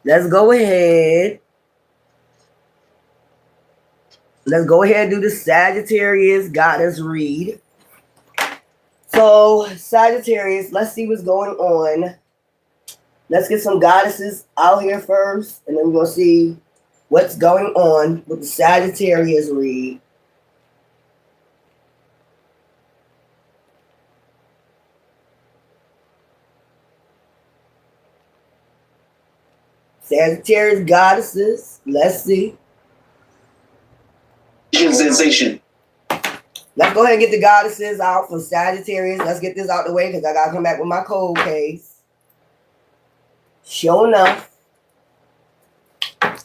Let's go ahead. Let's go ahead and do the Sagittarius goddess read. So, Sagittarius, let's see what's going on. Let's get some goddesses out here first, and then we're going to see what's going on with the Sagittarius read. Sagittarius goddesses, let's see. Sensation. Let's go ahead and get the goddesses out for Sagittarius. Let's get this out the way because I got to come back with my cold case. Sure enough.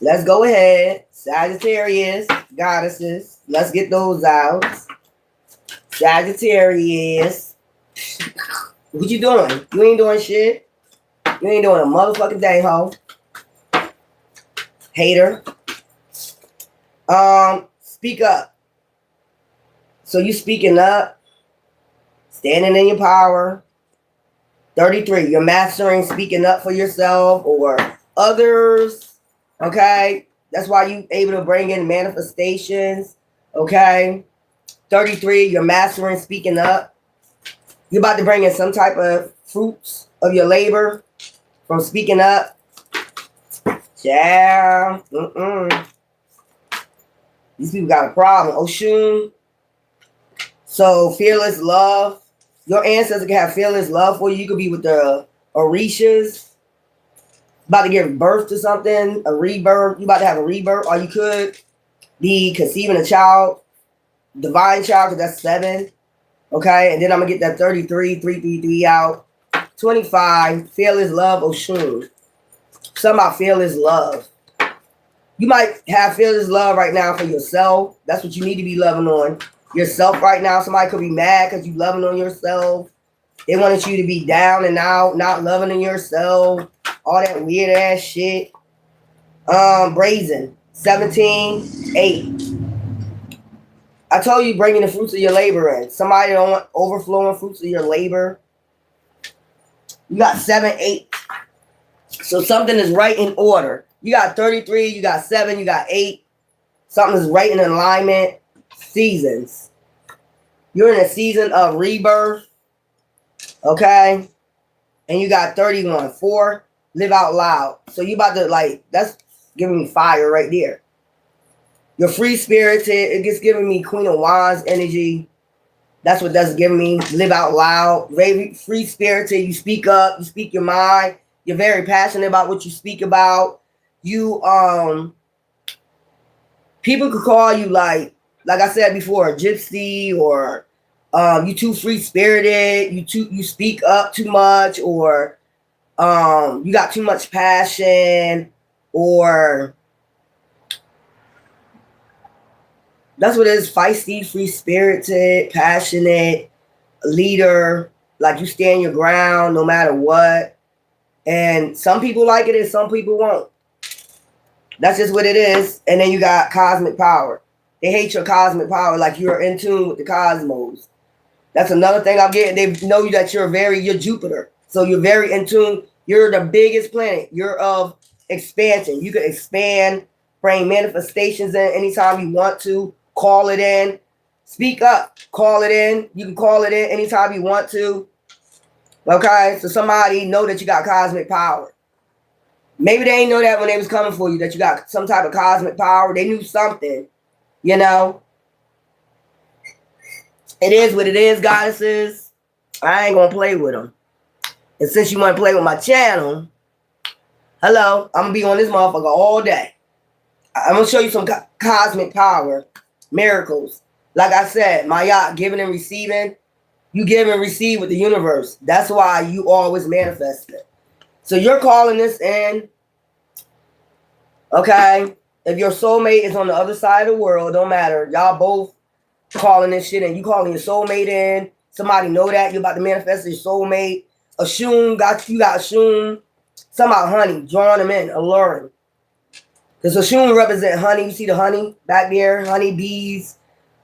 Let's go ahead. Sagittarius goddesses. Let's get those out. Sagittarius. What you doing? You ain't doing shit. You ain't doing a motherfucking thing, ho. Hater. Speak up. So you speaking up, standing in your power. 33, you're mastering speaking up for yourself or others. Okay. That's why you able to bring in manifestations. Okay. 33, you're mastering speaking up. You're about to bring in some type of fruits of your labor from speaking up. Yeah. These people got a problem. Oshun. So fearless love. Your ancestors can have fearless love for you. You could be with the Orishas. About to give birth to something. A rebirth. You about to have a rebirth. Or you could be conceiving a child. Divine child, because that's 7. Okay. And then I'm going to get that 33, 333 out. 25. Fearless love. Oshun. Something about fearless love. You might have fearless love right now for yourself. That's what you need to be loving on. Yourself right now. Somebody could be mad because you loving on yourself. They wanted you to be down and out, not loving on yourself. All that weird ass shit. Brazen. 17, 8. I told you bringing the fruits of your labor in. Somebody don't want overflowing fruits of your labor. You got 7, 8. So something is right in order. You got 33, you got 7, you got 8. Something is right in alignment. Seasons. You're in a season of rebirth. Okay. And you got 31. 4, live out loud. So you about to that's giving me fire right there. You're free spirited. It gets giving me Queen of Wands energy. That's what that's giving me. Live out loud. Very free spirited. You speak up. You speak your mind. You're very passionate about what you speak about. You people could call you like I said before, a gypsy, or you too free spirited, you speak up too much, or you got too much passion, or that's what it is. Feisty, free spirited, passionate, leader, like you stand your ground no matter what. And some people like it and some people won't. That's just what it is. And then you got cosmic power. They hate your cosmic power, like you're in tune with the cosmos. That's another thing I'm getting. They know that you're Jupiter. So you're very in tune. You're the biggest planet. You're of expansion. You can expand, bring manifestations in anytime you want to. Call it in. Speak up. Call it in. You can call it in anytime you want to. Okay? So somebody know that you got cosmic power. Maybe they didn't know that when they was coming for you, that you got some type of cosmic power. They knew something, you know. It is what it is, goddesses. I ain't going to play with them. And since you want to play with my channel, hello, I'm going to be on this motherfucker all day. I'm going to show you some cosmic power, miracles. Like I said, my yacht, giving and receiving. You give and receive with the universe. That's why you always manifest it. So you're calling this in. Okay? If your soulmate is on the other side of the world, don't matter. Y'all both calling this shit in. You calling your soulmate in. Somebody know that. You're about to manifest your soulmate. You got Ashun. Somehow honey. Drawing them in. Alluring. Because Ashun represent honey. You see the honey back there? Honey bees.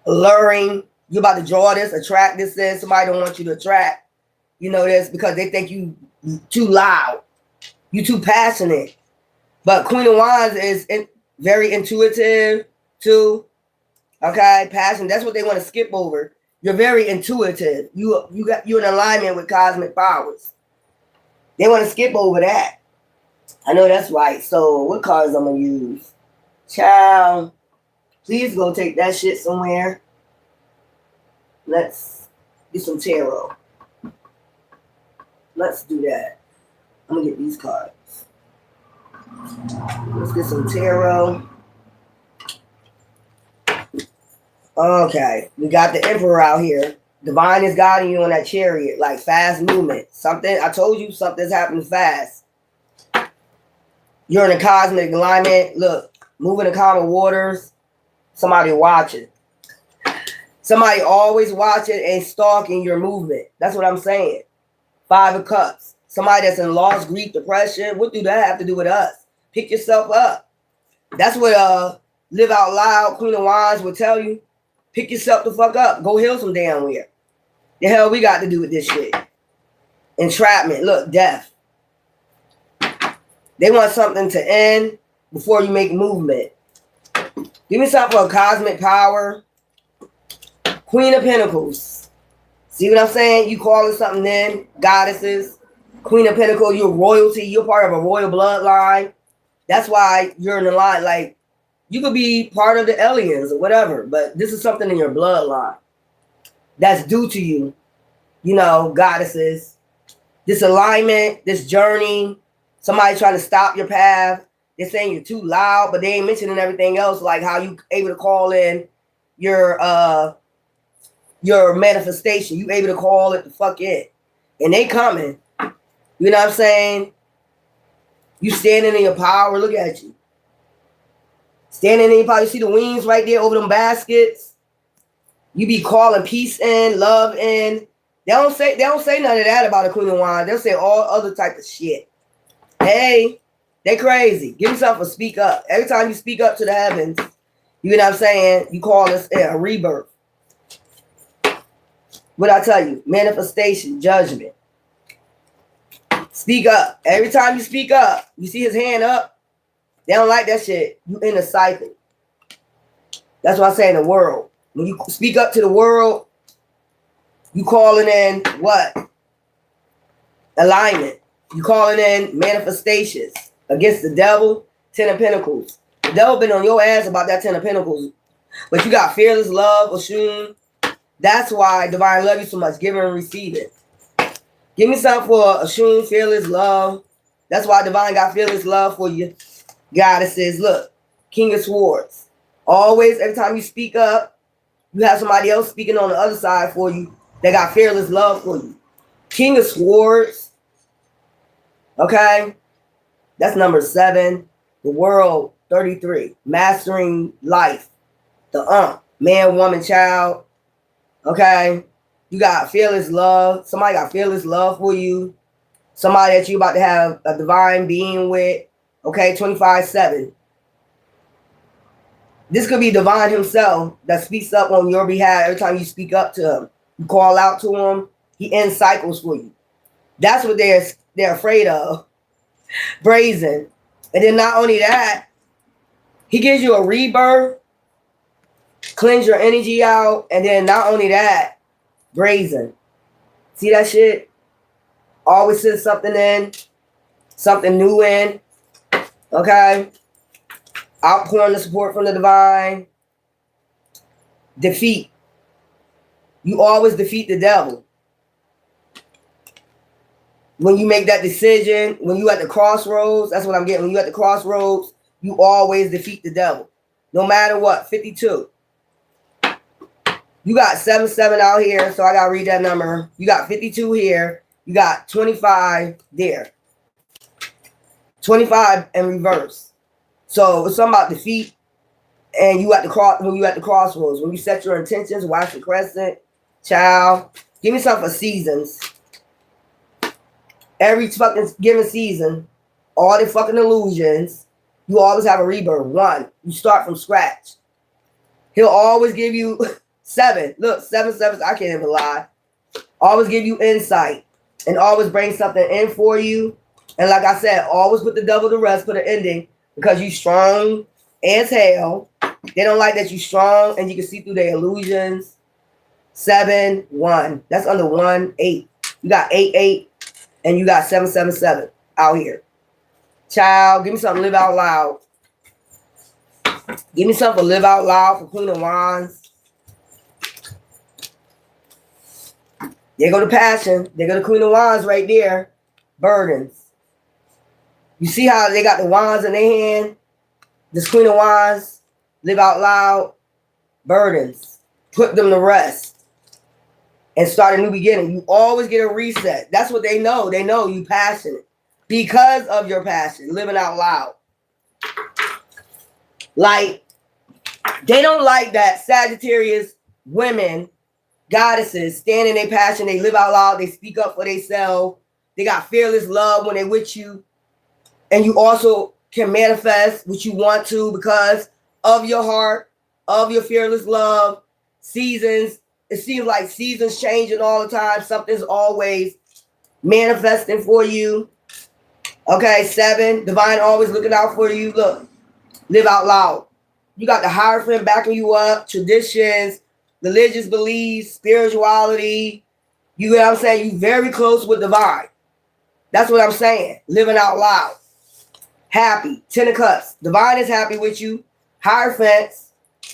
Alluring. You about to draw this, attract this. Somebody don't want you to attract. You know this because they think you too loud. You too passionate. But Queen of Wands is very intuitive too. Okay, passion. That's what they want to skip over. You're very intuitive. You're in alignment with cosmic powers. They want to skip over that. I know that's right. So what cards I'm gonna use? Child, please go take that shit somewhere. Let's get some tarot. Let's do that. I'm gonna get these cards. Let's get some tarot. Okay, we got the Emperor out here. Divine is guiding you on that chariot, like fast movement. Something, I told you something's happening fast. You're in a cosmic alignment. Look, moving in calmer waters. Somebody watching. Somebody always watching and stalking your movement. That's what I'm saying. 5 of Cups. Somebody that's in loss, grief, depression. What do that have to do with us? Pick yourself up. That's what Live Out Loud, Queen of Wands would tell you. Pick yourself the fuck up. Go heal some damn where. The hell we got to do with this shit? Entrapment. Look, death. They want something to end before you make movement. Give me something for a cosmic power. Queen of Pentacles. See what I'm saying? You calling something in. Goddesses. Queen of Pentacles. You're royalty. You're part of a royal bloodline. That's why you're in the line. Like, you could be part of the aliens or whatever, but this is something in your bloodline that's due to you. You know, goddesses. This alignment, this journey, somebody trying to stop your path. They're saying you're too loud, but they ain't mentioning everything else, like how you able to call in your manifestation. You able to call it the fuck in. And they coming. You know what I'm saying? You standing in your power. Look at you. Standing in your power. You see the wings right there over them baskets. You be calling peace in, love in. They don't say none of that about a Queen of Wands. They'll say all other type of shit. Hey, they crazy. Give me something to speak up. Every time you speak up to the heavens, you know what I'm saying? You call this a rebirth. What I tell you? Manifestation, judgment. Speak up. Every time you speak up, you see his hand up. They don't like that shit. You in a cycle. That's what I say in the world. When you speak up to the world, you calling in what? Alignment. You calling in manifestations against the devil. 10 of Pentacles. The devil been on your ass about that 10 of Pentacles. But you got fearless love, Oshun. That's why Divine love you so much. Giving and receiving. Give me something for Oshun, fearless love. That's why Divine got fearless love for you. Goddesses, look, King of Swords. Always, every time you speak up, you have somebody else speaking on the other side for you. They got fearless love for you. King of Swords. Okay. That's number 7. The World, 33. Mastering life. The man, woman, child. Okay. You got fearless love. Somebody got fearless love for you. Somebody that you about to have a divine being with. Okay, 25-7. This could be divine himself that speaks up on your behalf every time you speak up to him. You call out to him. He ends cycles for you. That's what they're afraid of. Brazen. And then not only that, he gives you a rebirth, cleanse your energy out, and then not only that, brazen. See that shit? Always send something in, something new in. Okay? Outpouring the support from the divine. Defeat. You always defeat the devil. When you make that decision, when you at the crossroads, that's what I'm getting. When you at the crossroads, you always defeat the devil. No matter what, 52. You got 77 out here, so I got to read that number. You got 52 here. You got 25 there. 25 in reverse. So it's something about defeat, and you at the crossroads. When you set your intentions, watch the crescent, child. Give me something for seasons. Every fucking given season, all the fucking illusions, you always have a rebirth. 1, you start from scratch. He'll always give you 7. Look, 7 sevens. I can't even lie. Always give you insight and always bring something in for you. And like I said, always put the devil to rest, put an ending, because you strong as hell. They don't like that you strong and you can see through their illusions. 7, 1. That's under 1, 8. You got 8, 8, and you got 7, 7, 7 out here. Child, give me something to live out loud. Give me something to live out loud for Queen of Wands. There go the passion. There go the Queen of Wands right there. Burdens. You see how they got the wands in their hand? This Queen of Wands. Live out loud. Burdens. Put them to rest. And start a new beginning. You always get a reset. That's what they know. They know you passionate. Because of your passion. Living out loud. Like, they don't like that Sagittarius women, goddesses, stand in their passion. They live out loud. They speak up for themselves. They got fearless love when they're with you. And you also can manifest what you want to because of your heart, of your fearless love. Seasons. It seems like seasons changing all the time. Something's always manifesting for you. Okay, 7. Divine always looking out for you. Look. Live out loud. You got the Hierophant backing you up. Traditions, religious beliefs, spirituality. You know what I'm saying? You very close with divine. That's what I'm saying. Living out loud. Happy. 10 of Cups. Divine is happy with you. Hierophants.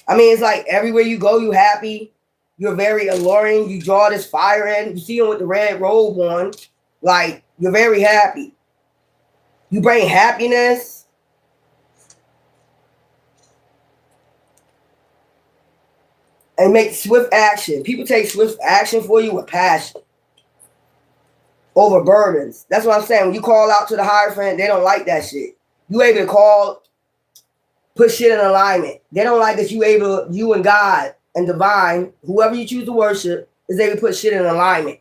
I mean, it's like everywhere you go, you happy. You're very alluring. You draw this fire in. You see him with the red robe on. Like, you're very happy. You bring happiness. And make swift action. People take swift action for you with passion. Over burdens. That's what I'm saying. When you call out to the Hierophant, they don't like that shit. You able to call, put shit in alignment. They don't like that you and God and divine, whoever you choose to worship, is able to put shit in alignment.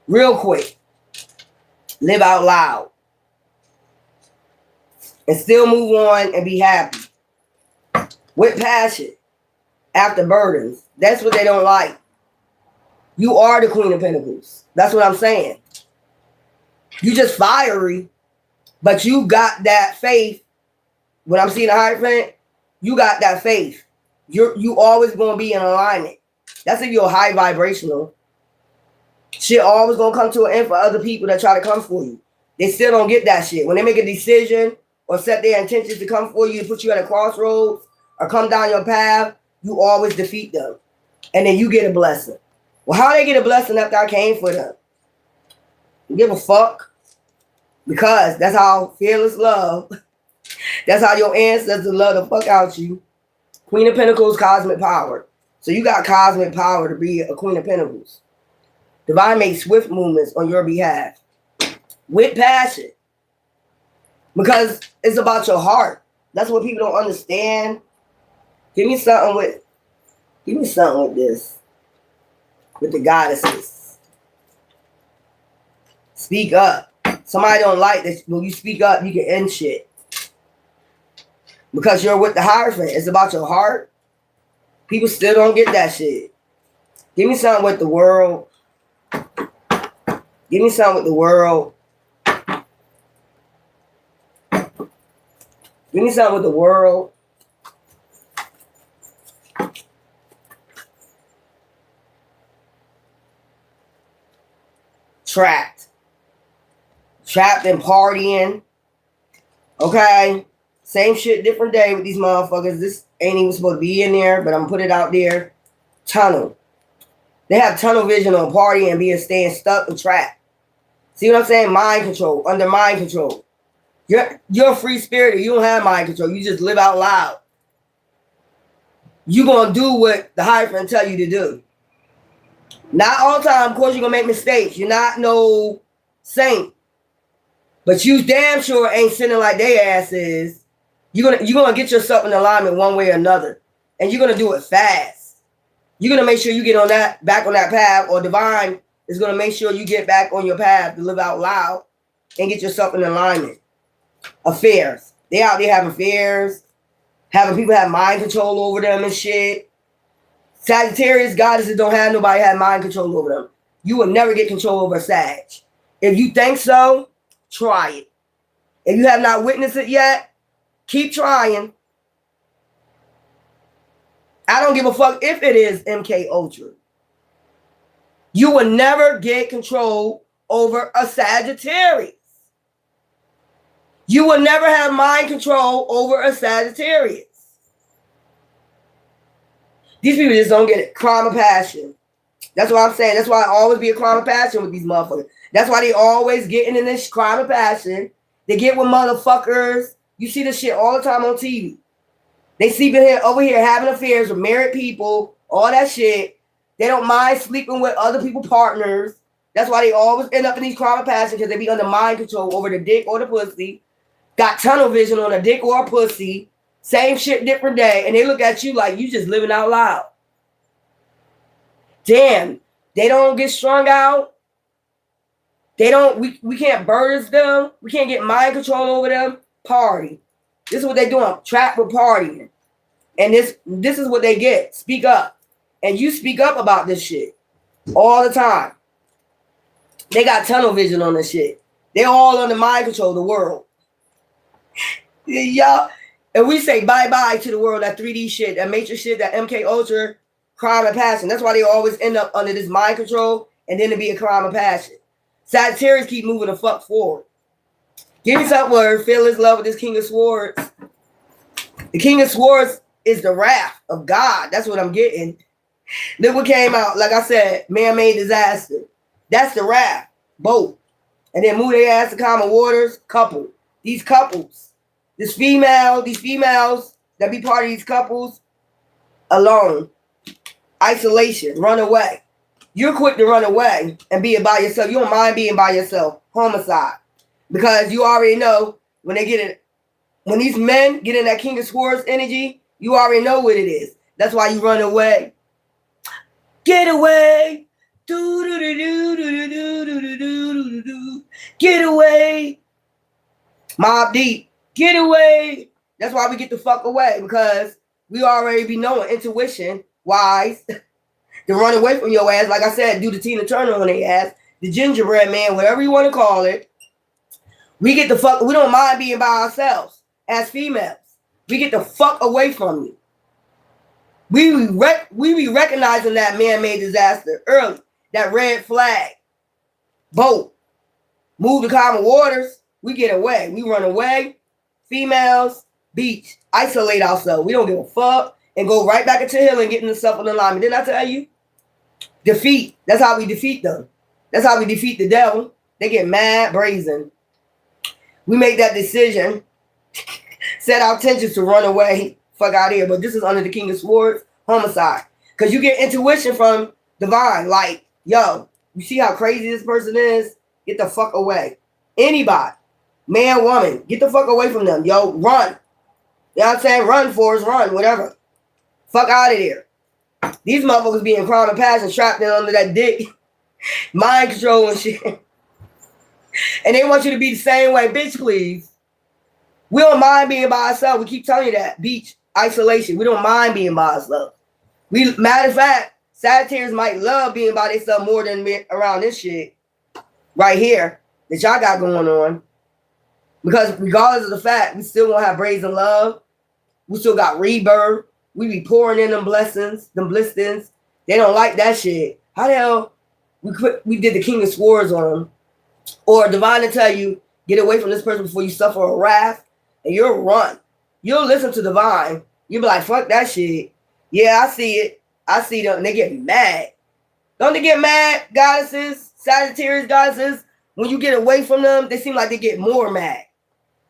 Real quick. Live out loud. And still move on and be happy. With passion. After burdens. That's what they don't like. You are the Queen of Pentacles. That's what I'm saying. You just fiery, but you got that faith. When I'm seeing a Hierophant, you got that faith. You always going to be in alignment. That's if you're high vibrational. Shit always going to come to an end for other people that try to come for you. They still don't get that shit. When they make a decision or set their intentions to come for you, put you at a crossroads or come down your path, you always defeat them. And then you get a blessing. Well, how they get a blessing after I came for them? You give a fuck. Because that's how fearless love. That's how your ancestors love the fuck out you. Queen of Pentacles, cosmic power. So you got cosmic power to be a Queen of Pentacles. Divine makes swift movements on your behalf. With passion. Because it's about your heart. That's what people don't understand. Give me something with this. With the goddesses. Speak up. Somebody don't like this. When you speak up, you can end shit. Because you're with the Hierophant. It's about your heart. People still don't get that shit. Give me something with the world. Give me something with the world. Give me something with the world. Trapped and partying. Okay. Same shit, different day with these motherfuckers. This ain't even supposed to be in there, but I'm gonna put it out there. Tunnel. They have tunnel vision on partying and staying stuck and trapped. See what I'm saying? Mind control. Under mind control. You're a free spirit. You don't have mind control. You just live out loud. You're gonna do what the Hierophant tell you to do. Not all the time, of course, you're going to make mistakes. You're not no saint. But you damn sure ain't sinning like they ass is. You're gonna get yourself in alignment one way or another. And you're going to do it fast. You're going to make sure you get back on that path. Or divine is going to make sure you get back on your path to live out loud and get yourself in alignment. Affairs. They out there having affairs. Having people have mind control over them and shit. Sagittarius goddesses don't have nobody have mind control over them. You will never get control over a Sag. If you think so, try it. If you have not witnessed it yet, keep trying. I don't give a fuck if it is MK Ultra. You will never get control over a Sagittarius. You will never have mind control over a Sagittarius. These people just don't get it. Crime of passion. That's what I'm saying. That's why I always be a crime of passion with these motherfuckers. That's why they always getting in this crime of passion. They get with motherfuckers. You see this shit all the time on TV. They sleeping here over here having affairs with married people, all that shit. They don't mind sleeping with other people's partners. That's why they always end up in these crime of passion, because they be under mind control over the dick or the pussy. Got tunnel vision on a dick or a pussy. Same shit, different day. And they look at you like you just living out loud. Damn, they don't get strung out. They don't, we can't burst them. We can't get mind control over them. Party. This is what they doing. Trapped with partying. And this is what they get. Speak up. And you speak up about this shit all the time. They got tunnel vision on this shit. They all under mind control of the world. Y'all, and we say bye-bye to the world, that 3D shit, that Matrix shit, that MK Ultra, crime and passion. That's why they always end up under this mind control, and then to be a crime of passion. Sagittarius keep moving the fuck forward. Give me some word. Feel his love with this King of Swords. The King of Swords is the wrath of God. That's what I'm getting. Look what came out. Like I said, man-made disaster. That's the wrath. Both. And then move their ass to common waters. Couple. These couples. These females that be part of these couples. Alone. Isolation. Run away. You're quick to run away and be by yourself. You don't mind being by yourself. Homicide. Because you already know when these men get in that King of Swords energy, you already know what it is. That's why you run away. Get away. Get away. Mob Deep. Get away. That's why we get the fuck away, because we already be knowing intuition wise to run away from your ass. Like I said, do the Tina Turner on their ass, the gingerbread man, whatever you want to call it. We get the fuck, we don't mind being by ourselves as females. We get the fuck away from you. We be recognizing that man-made disaster early. That red flag. Boat. Move to common waters. We get away. We run away. Females, beach. Isolate ourselves. We don't give a fuck. And go right back into hill and get in self in alignment. Didn't I tell you? Defeat. That's how we defeat them. That's how we defeat the devil. They get mad, brazen. We make that decision. Set our intentions to run away. Fuck out of here. But this is under the King of Swords. Homicide. Because you get intuition from divine. Like, yo, you see how crazy this person is? Get the fuck away. Anybody. Man, woman. Get the fuck away from them. Yo, run. You know what I'm saying? Run, Forrest, run. Whatever. Fuck out of here. These motherfuckers being crime and passion, trapped in under that dick. Mind control and shit. And they want you to be the same way. Bitch, please. We don't mind being by ourselves. We keep telling you that. Beach, isolation. We don't mind being by ourselves. Matter of fact, Sagittarius might love being by themselves more than around this shit right here that y'all got going on. Because regardless of the fact, we still won't have brazen love. We still got rebirth. We be pouring in them blessings, them blistings. They don't like that shit. How the hell we did the King of Swords on them? Or divine to tell you, get away from this person before you suffer a wrath, and you'll run. You'll listen to divine. You'll be like, fuck that shit. Yeah, I see it. I see them. And they get mad. Don't they get mad, goddesses, Sagittarius goddesses? When you get away from them, they seem like they get more mad.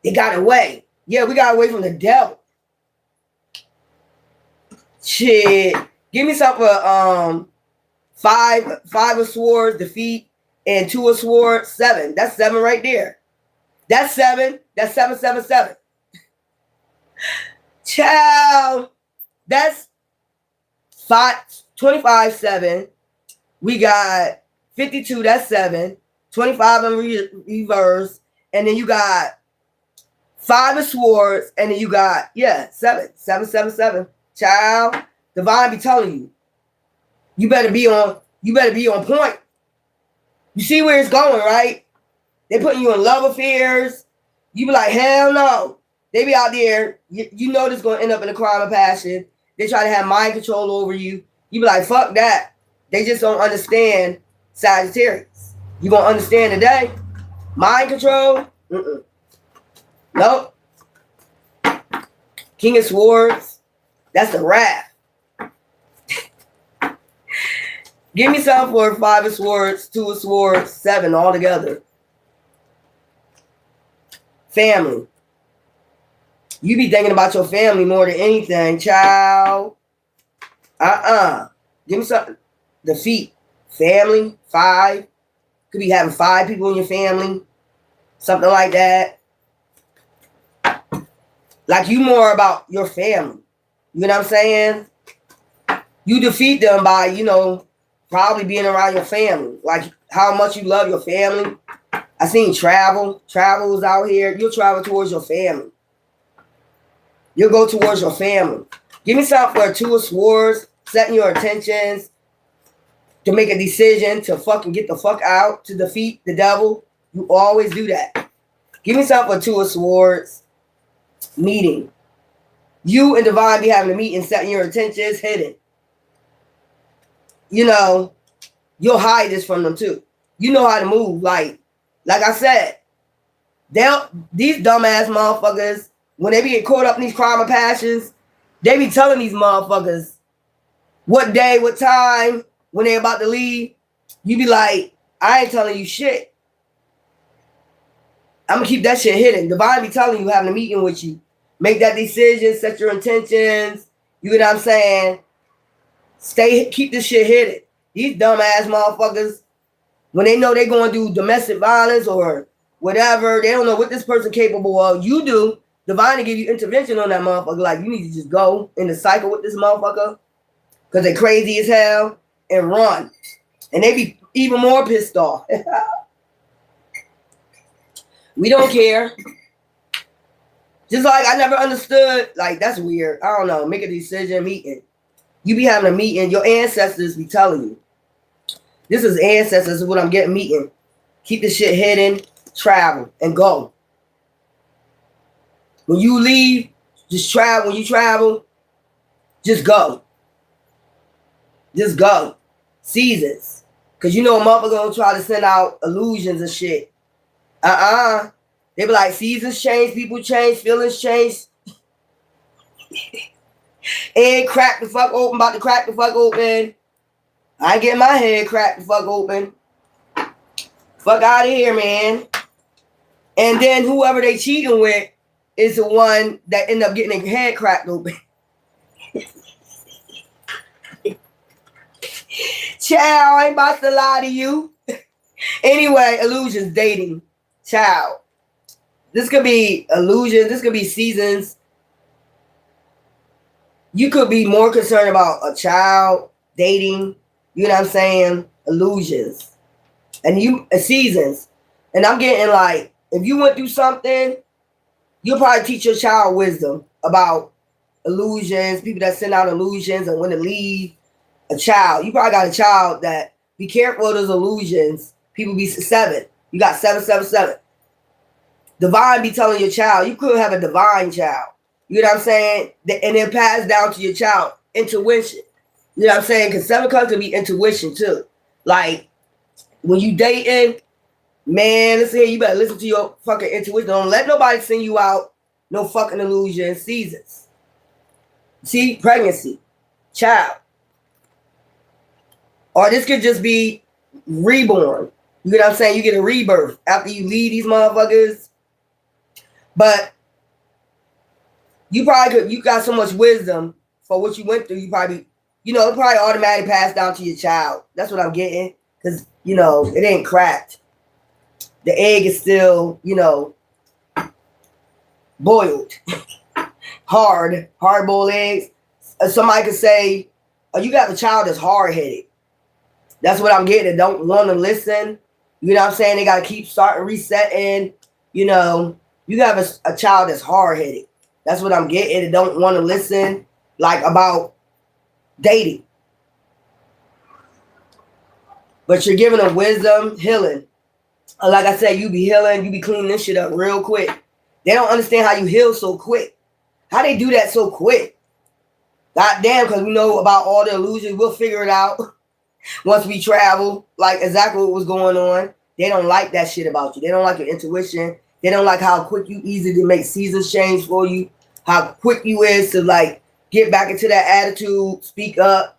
They got away. Yeah, we got away from the devil. Shit. Give me something for five of swords, defeat, and 2 of swords, 7. That's 7 right there. That's 7. That's 777. Child. That's 25, 7. We got 52, that's 7. 25 in reverse. And then you got 5 of swords. And then you got, 7. 777. Child. Divine be telling you. You better be on point. You see where it's going, right? They putting you in love affairs. You be like, hell no. They be out there. You know this going to end up in a crime of passion. They try to have mind control over you. You be like, fuck that. They just don't understand Sagittarius. You going to understand today? Mind control? Mm-mm. Nope. King of Swords. That's the wrath. Give me something for 5 of Swords, 2 of Swords, 7 all together. Family. You be thinking about your family more than anything, child. Give me something. Defeat. Family. 5. Could be having 5 people in your family. Something like that. Like you more about your family. You know what I'm saying? You defeat them by, you know, probably being around your family. Like how much you love your family. I seen travel. Travel is out here. You'll travel towards your family. You'll go towards your family. Give me something for 2 of Swords. Setting your intentions to make a decision to fucking get the fuck out, to defeat the devil. You always do that. Give me something for 2 of Swords. Meeting. You and Divine be having a meeting, setting your intentions, hidden. You know, you'll hide this from them too. You know how to move. Like I said, these dumbass motherfuckers, when they be get caught up in these crime of passions, they be telling these motherfuckers what day, what time, when they about to leave. You be like, I ain't telling you shit. I'm going to keep that shit hidden. Divine be telling you, having a meeting with you. Make that decision, set your intentions. You know what I'm saying? Keep this shit hidden. These dumbass motherfuckers, when they know they're going to do domestic violence or whatever, they don't know what this person capable of. You do. Divine to give you intervention on that motherfucker. Like, you need to just go in the cycle with this motherfucker because they're crazy as hell and run. And they be even more pissed off. We don't care. Just like I never understood, like, that's weird. I don't know. Make a decision, meeting. You be having a meeting. Your ancestors be telling you. This is ancestors. This is what I'm getting, meeting. Keep this shit hidden. Travel and go. When you leave, just travel. When you travel, just go. Just go. Seasons. Because you know a motherfucker gonna try to send out illusions and shit. They be like, seasons change, people change, feelings change. Head cracked the fuck open, about to crack the fuck open. I ain't getting my head cracked the fuck open. Fuck out of here, man. And then whoever they cheating with is the one that end up getting their head cracked open. Child, I ain't about to lie to you. Anyway, illusions, dating. Child. This could be illusions. This could be seasons. You could be more concerned about a child, dating. You know what I'm saying? Illusions. And seasons. And I'm getting like, if you went through something, you'll probably teach your child wisdom about illusions, people that send out illusions and when to leave. A child. You probably got a child that be careful of those illusions. People be 7. You got 777. Divine be telling your child, you could have a divine child. You know what I'm saying? And then pass down to your child. Intuition. You know what I'm saying? Because 7 comes to be intuition too. Like, when you dating, man, listen here, you better listen to your fucking intuition. Don't let nobody send you out no fucking illusion seasons. See, pregnancy, child. Or this could just be reborn. You know what I'm saying? You get a rebirth after you leave these motherfuckers. But you got so much wisdom for what you went through. You probably, it probably automatically passed down to your child. That's what I'm getting. Because, it ain't cracked. The egg is still, boiled. Hard-boiled eggs. Somebody could say, oh, you got a child that's hard-headed. That's what I'm getting. They don't want to listen. You know what I'm saying? They got to keep starting, resetting. You have a child that's hard-headed. That's what I'm getting. They don't want to listen, like, about dating. But you're giving them wisdom, healing. Like I said, you be healing, you be cleaning this shit up real quick. They don't understand how you heal so quick. How they do that so quick? God damn, because we know about all the illusions. We'll figure it out once we travel, like exactly what was going on. They don't like that shit about you. They don't like your intuition. They don't like how quick you easy to make seasons change for you. How quick you is to like get back into that attitude, speak up,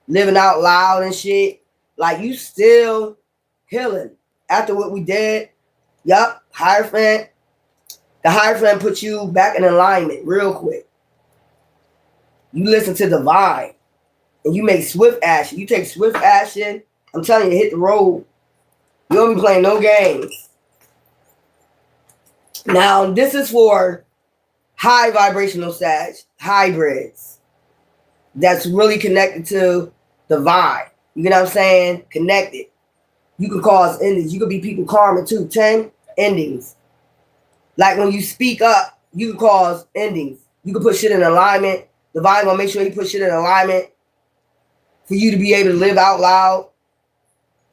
living out loud and shit. Like you still healing after what we did. Yup, Hierophant. The Hierophant puts you back in alignment real quick. You listen to divine and you make swift action. You take swift action. I'm telling you, hit the road. You don't be playing no games. Now, this is for high vibrational Sag, hybrids. That's really connected to divine. You know what I'm saying? Connected. You can cause endings. You could be people karma too. 10 endings. Like when you speak up, you can cause endings. You can put shit in alignment. Divine gonna make sure he put shit in alignment for you to be able to live out loud.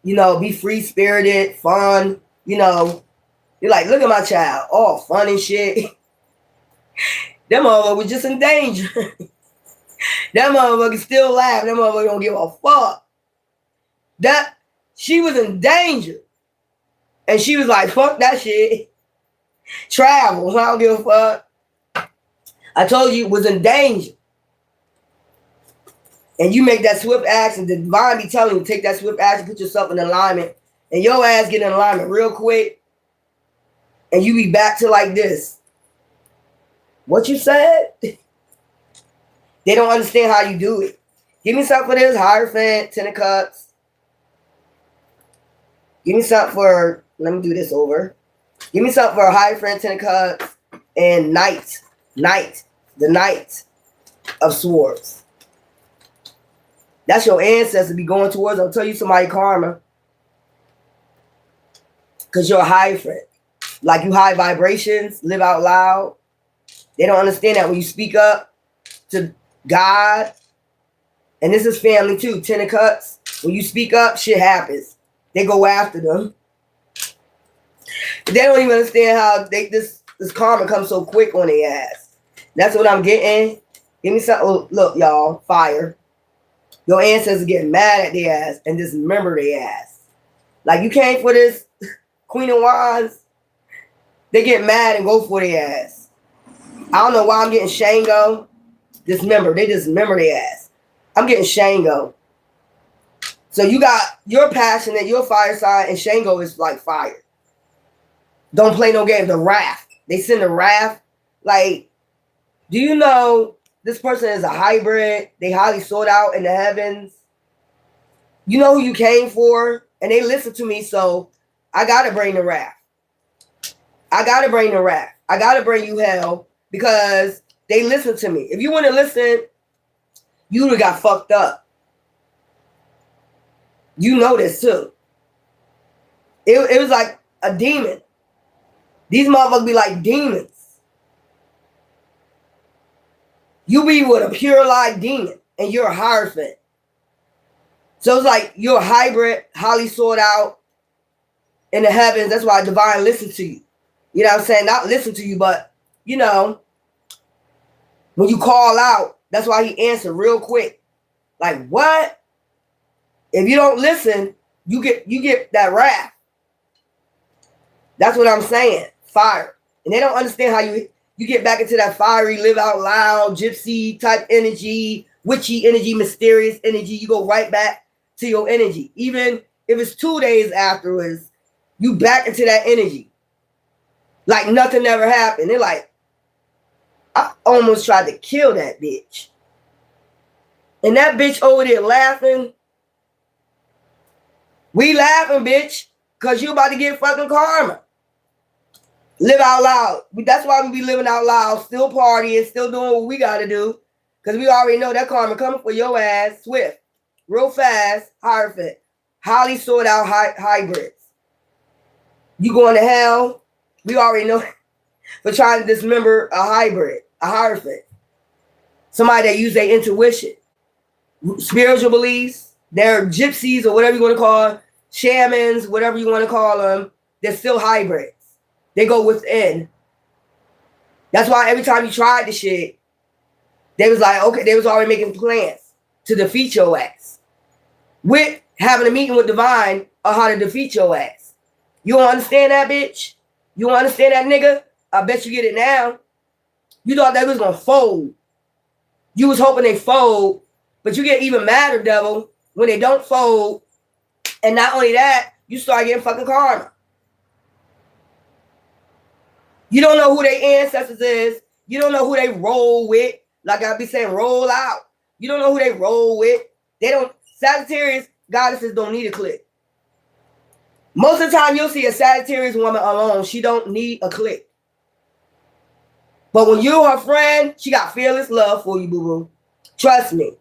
You know, be free spirited, fun. You know, you're like, look at my child, all fun and shit. That motherfucker was just in danger. That motherfucker still laugh. That motherfucker don't give a fuck. That she was in danger, and she was like, fuck that shit. Travel. I don't give a fuck. I told you it was in danger. And you make that swift action, the divine be telling you, take that swift action, put yourself in alignment, and your ass get in alignment real quick, and you be back to like this. What you said? They don't understand how you do it. Give me something for this, Hierophant, 10 of Cups. Give me something for, let me do this over. Give me something for a Hierophant, 10 of Cups, and Knight, the Knight of Swords. That's your ancestor be going towards. I'll tell you somebody karma. Because you're a Hierophant. Like you high vibrations, live out loud. They don't understand that when you speak up to God, and this is family too, 10 of Cups. When you speak up, shit happens. They go after them. They don't even understand how this karma comes so quick on their ass. That's what I'm getting. Give me something. Look, y'all, fire. Your ancestors get mad at their ass and dismember their ass. Like you came for this Queen of Wands, they get mad and go for their ass. I don't know why I'm getting Shango. Dismember. They dismember their ass. I'm getting Shango. So you got your passionate, your fire sign, and Shango is like fire. Don't play no game. The Wrath. They send the Wrath. Like, do you know this person is a hybrid? They highly sought out in the heavens. You know who you came for, and they listen to me, so I gotta bring the Wrath. I gotta bring the Wrath. I gotta bring you hell because they listen to me. If you wouldn't listen, you would have got fucked up. You know this too. It was like a demon. These motherfuckers be like demons. You be with a pure light demon and you're a Hierophant. So it's like you're a hybrid, highly sought out in the heavens. That's why divine listens to you. You know what I'm saying? Not listen to you, but you know, when you call out, that's why he answered real quick. Like, what? If you don't listen, you get that wrath. That's what I'm saying. Fire. And they don't understand how you get back into that fiery, live out loud, gypsy type energy, witchy energy, mysterious energy. You go right back to your energy. Even if it's 2 days afterwards, you back into that energy. Like nothing ever happened. They're like, I almost tried to kill that bitch. And that bitch over there laughing. We laughing, bitch, because you about to get fucking karma. Live out loud. That's why we be living out loud, still partying, still doing what we got to do. Because we already know that karma coming for your ass swift, real fast, Hierophant, highly sought out hybrids. You going to hell, we already know for trying to dismember a hybrid, a Hierophant. Somebody that use their intuition, spiritual beliefs, they're gypsies or whatever you want to call them, shamans, whatever you want to call them. they're still hybrids. They go within. That's why every time you tried the shit, they was like, okay, they was already making plans to defeat your ass. With having a meeting with Divine on how to defeat your ass. You don't understand that, bitch? You don't understand that, nigga? I bet you get it now. You thought they was gonna fold. You was hoping they fold, but you get even madder, devil, when they don't fold. And not only that, you start getting fucking karma. You don't know who their ancestors is. You don't know who they roll with. Like I be saying, roll out. You don't know who they roll with. They don't. Sagittarius goddesses don't need a clique. Most of the time, you'll see a Sagittarius woman alone. She don't need a clique. But when you her friend, she got fearless love for you, boo-boo. Trust me.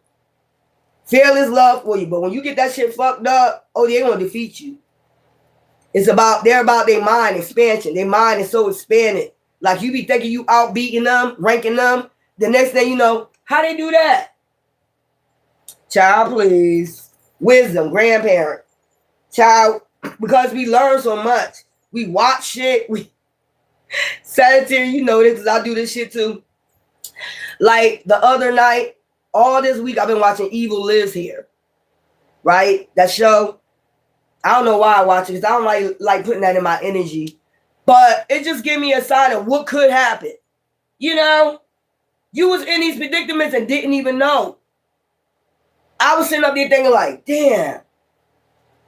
Fearless love for you. But when you get that shit fucked up, oh, they gonna defeat you. It's about, they're about their mind expansion. Their mind is so expanded. Like you be thinking you out beating them, ranking them. The next thing you know, how they do that? Child, please. Wisdom, grandparent. Child, because we learn so much. We watch shit. Sagittarius, you know this because I do this shit too. Like the other night, all this week, I've been watching Evil Lives Here. Right? That show. I don't know why I watch it because I don't like putting that in my energy. But it just gave me a sign of what could happen. You know? You was in these predicaments and didn't even know. I was sitting up there thinking like, damn,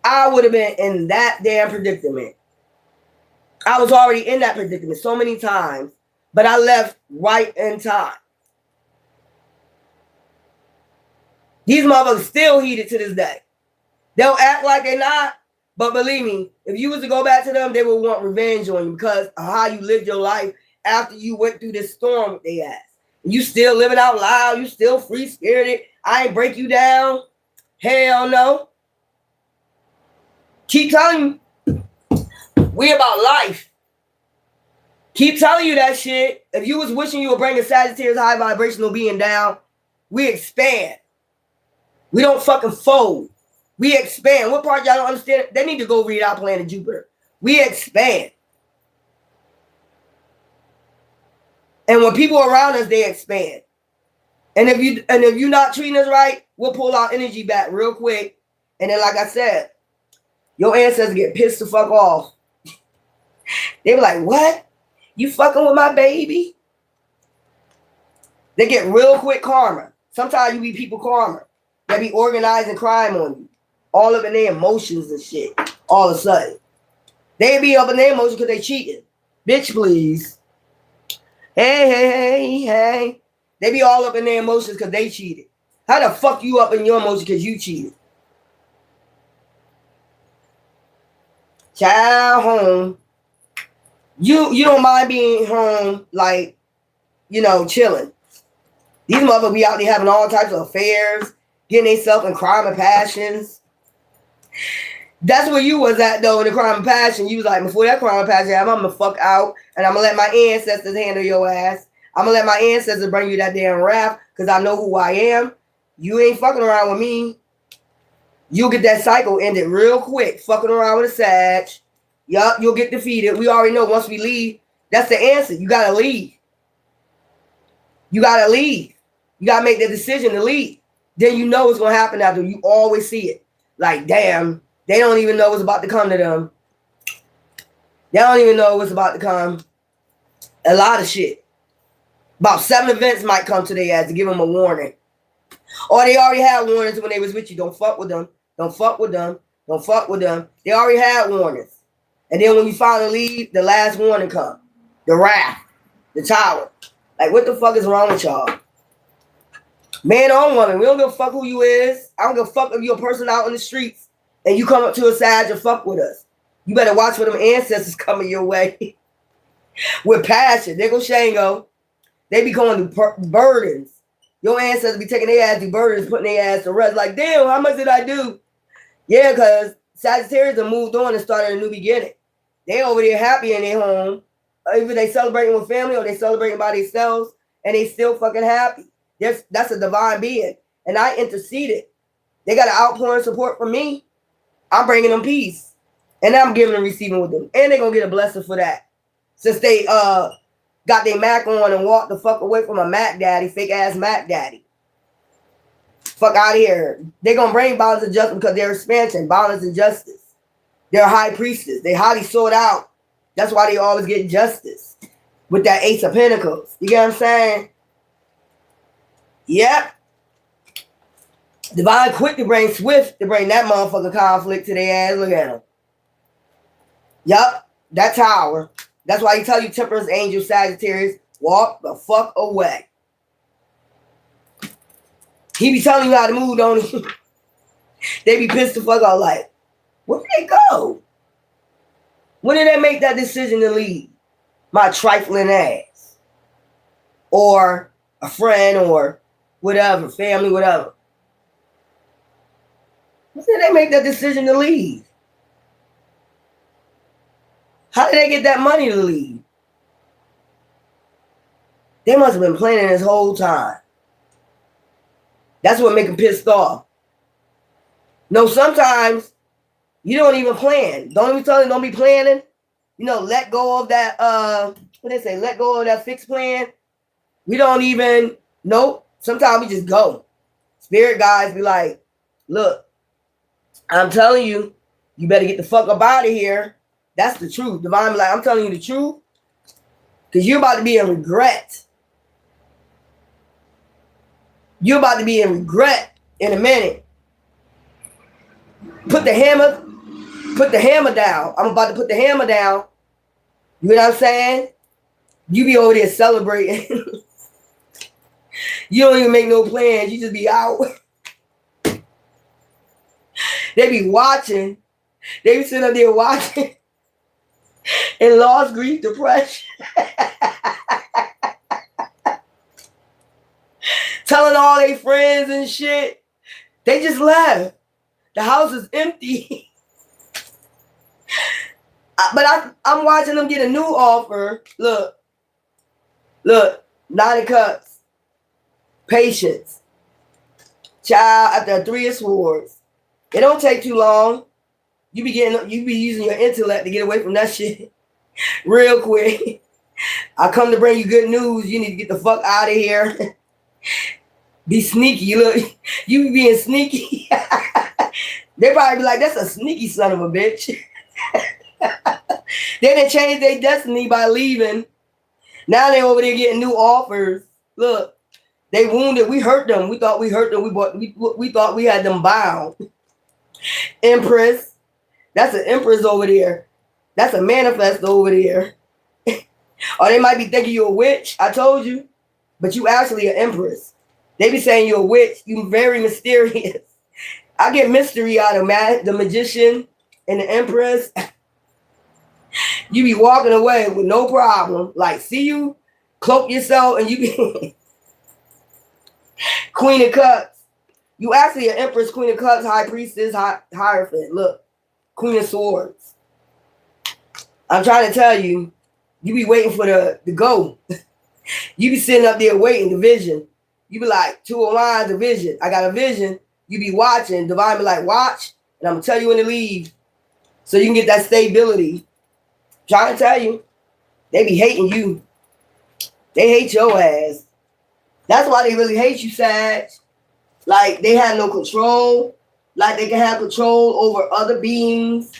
I would have been in that damn predicament. I was already in that predicament so many times, but I left right in time. These motherfuckers still heated to this day. They'll act like they're not, but believe me, if you was to go back to them, they would want revenge on you because of how you lived your life after you went through this storm with their ass. You still living out loud. You still free-spirited. I ain't break you down. Hell no. Keep telling you. We about life. Keep telling you that shit. If you was wishing you would bring a Sagittarius high vibrational being down, we expand. We don't fucking fold. We expand. What part y'all don't understand? They need to go read our planet Jupiter. We expand. And when people around us, they expand. And if you're not treating us right, we'll pull our energy back real quick. And then, like I said, your ancestors get pissed the fuck off. They were like, what? You fucking with my baby? They get real quick karma. Sometimes you be people karma. They be organizing crime on you. All up in their emotions and shit. All of a sudden. They be up in their emotions because they cheating. Bitch, please. Hey. They be all up in their emotions because they cheated. How the fuck you up in your emotions because you cheated? Child, home. You don't mind being home, like, you know, chilling. These motherfuckers be out there having all types of affairs, getting themselves in crime and passions. That's where you was at, though, in the crime and passion. You was like, before that crime and passion, I'm gonna fuck out, and I'm gonna let my ancestors handle your ass. I'm gonna let my ancestors bring you that damn wrath, because I know who I am. You ain't fucking around with me. You'll get that cycle ended real quick. Fucking around with a Sag. Yup, you'll get defeated. We already know once we leave, that's the answer. You gotta leave. You gotta leave. You gotta make the decision to leave. Then you know what's gonna happen after. You always see it. Like, damn, they don't even know what's about to come to them. They don't even know what's about to come. A lot of shit. About 7 events might come to their ass to give them a warning. Or they already had warnings when they was with you. Don't fuck with them. Don't fuck with them. Don't fuck with them. They already had warnings. And then when you finally leave, the last warning comes. The wrath. The tower. Like, what the fuck is wrong with y'all? Man or woman, we don't give a fuck who you is. I don't give a fuck if you're a person out in the streets and you come up to a Sag and fuck with us. You better watch for them ancestors coming your way. With passion. There go Shango. They be going through burdens. Your ancestors be taking their ass through burdens, putting their ass to rest. Like, damn, how much did I do? Yeah, because Sagittarius have moved on and started a new beginning. They over there happy in their home. Either they celebrating with family or they celebrating by themselves and they still fucking happy. That's a divine being. And I interceded. They got an outpouring support from me. I'm bringing them peace. And I'm giving and receiving with them. And they're going to get a blessing for that. Since they got their Mac on and walked the fuck away from a Mac daddy, fake ass Mac daddy. Fuck out of here. They're going to bring balance and justice because they're expansion, balance and justice. They're high priestess. They highly sought out. That's why they always get justice with that Ace of Pentacles. You get what I'm saying? Yep. Divine quick to bring swift to bring that motherfucking conflict to their ass. Look at them. Yup. That tower. That's why he tell you Temperance Angel Sagittarius, walk the fuck away. He be telling you how to move, don't he? They be pissed the fuck out like, where did they go? When did they make that decision to leave? My trifling ass. Or a friend or whatever, family, whatever. When did they make that decision to leave? How did they get that money to leave? They must have been planning this whole time. That's what make them pissed off. No, sometimes you don't even plan. Don't even tell them don't be planning. You know, let go of that, what they say, let go of that fixed plan. We don't even, nope. Sometimes we just go. Spirit guides be like, look, I'm telling you, you better get the fuck up out of here. That's the truth. Divine be like, I'm telling you the truth. Because you're about to be in regret. You're about to be in regret in a minute. Put the hammer down. I'm about to put the hammer down. You know what I'm saying? You be over there celebrating. You don't even make no plans. You just be out. They be watching. They be sitting up there watching. And lost, grief, depression. Telling all their friends and shit. They just left. The house is empty. But I'm watching them get a new offer. Look. Nine of Cups. Patience. Child after a 3 of Swords. It don't take too long. You be using your intellect to get away from that shit real quick. I come to bring you good news. You need to get the fuck out of here. Be sneaky. Look, you be being sneaky. They probably be like, that's a sneaky son of a bitch. They didn't change their destiny by leaving. Now they over there getting new offers. Look, they wounded. We hurt them. We thought we hurt them. We thought we had them bound. Empress. That's an empress over there. That's a manifest over there. Or they might be thinking you're a witch. I told you. But you actually an empress. They be saying you're a witch. You very mysterious. I get mystery out of the magician and the empress. You be walking away with no problem. Like, see you, cloak yourself, and you be Queen of Cups. You actually an empress, Queen of Cups, High Priestess, Hierophant. Look, Queen of Swords. I'm trying to tell you, you be waiting for the go. You be sitting up there waiting, the vision. You be like, 2 of Wands, the vision. I got a vision. You be watching. Divine be like, watch, and I'm going to tell you when to leave so you can get that stability. Trying to tell you, they be hating you. They hate your ass. That's why they really hate you, Sag. Like, they have no control. Like, they can have control over other beings.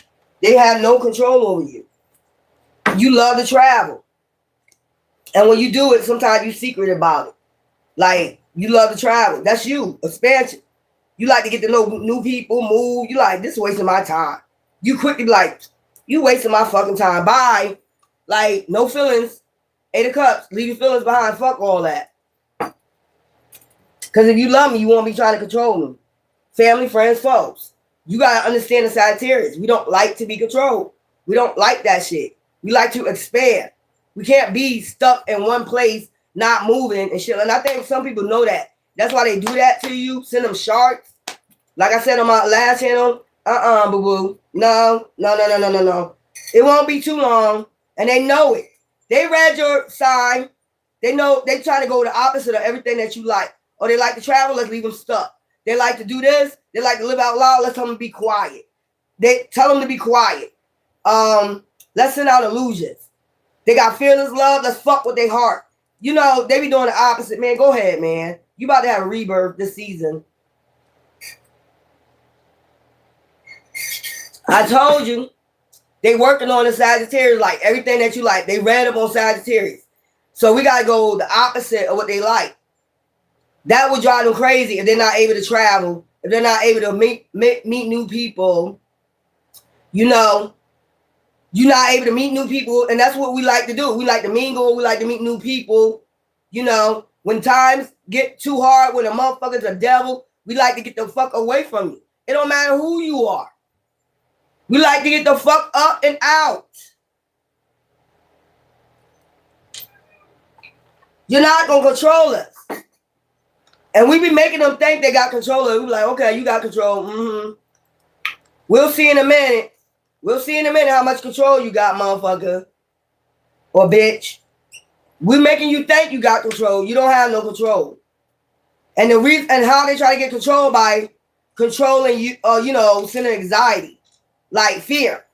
They have no control over you. You love to travel. And when you do it, sometimes you secret about it. Like, you love to travel. That's you. Expansion. You like to get to know new people, move. You like, this is wasting my time. You quickly be like, you wasting my fucking time. Bye. Like, no feelings. 8 of Cups. Leave your feelings behind. Fuck all that. Because if you love me, you won't be trying to control me. Family, friends, foes. You got to understand the Sagittarius. We don't like to be controlled. We don't like that shit. We like to expand. We can't be stuck in one place, not moving and shit. And I think some people know that. That's why they do that to you. Send them sharks. Like I said on my last channel, boo-boo. No. It won't be too long. And they know it. They read your sign. They know they try to go the opposite of everything that you like. Or they like to travel, let's leave them stuck. They like to do this. They like to live out loud, let's tell them to be quiet. They tell them to be quiet. let's send out illusions. They got fearless love. Let's fuck with their heart. You know, they be doing the opposite, man. Go ahead, man. You about to have a rebirth this season. I told you. They working on the Sagittarius, like everything that you like. They read up on Sagittarius. So we got to go the opposite of what they like. That would drive them crazy if they're not able to travel, if they're not able to meet new people. You know, you're not able to meet new people, and that's what we like to do. We like to mingle. We like to meet new people. You know, when times get too hard, when a motherfucker's a devil, we like to get the fuck away from you. It don't matter who you are. We like to get the fuck up and out. You're not going to control us. And we be making them think they got control of it. We be like, okay, you got control. Mm-hmm. We'll see in a minute. We'll see in a minute how much control you got, motherfucker. Or bitch. We're making you think you got control. You don't have no control. And the reason and how they try to get control by controlling you, you know, sending anxiety. Like fear.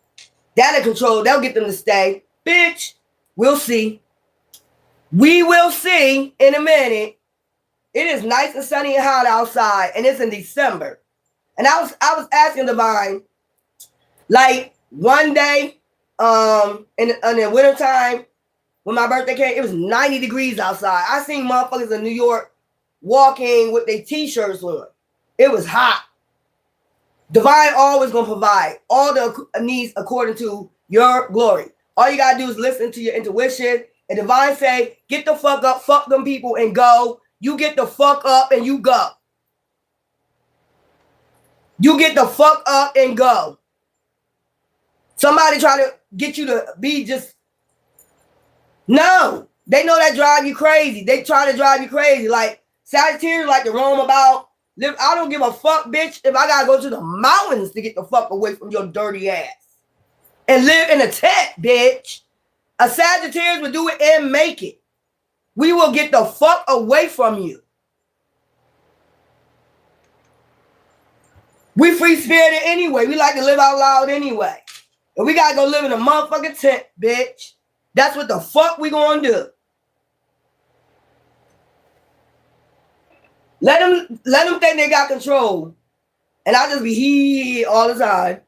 That'll control. They'll get them to stay. Bitch. We'll see. We will see in a minute. It is nice and sunny and hot outside, and it's in December. And I was asking Divine, like one day, in the wintertime, when my birthday came, it was 90 degrees outside. I seen motherfuckers in New York walking with their t-shirts on. It was hot. Divine always gonna provide all the needs according to your glory. All you gotta do is listen to your intuition. And Divine say, get the fuck up, fuck them people, and go. You get the fuck up and you go. You get the fuck up and go. Somebody try to get you to be just... No. They know that drive you crazy. They try to drive you crazy. Like, Sagittarius like to roam about. Live. I don't give a fuck, bitch, if I gotta go to the mountains to get the fuck away from your dirty ass. And live in a tent, bitch. A Sagittarius would do it and make it. We will get the fuck away from you. We free spirited anyway. We like to live out loud anyway. And we gotta go live in a motherfucking tent, bitch. That's what the fuck we gonna do. Let them think they got control. And I just be he all the time.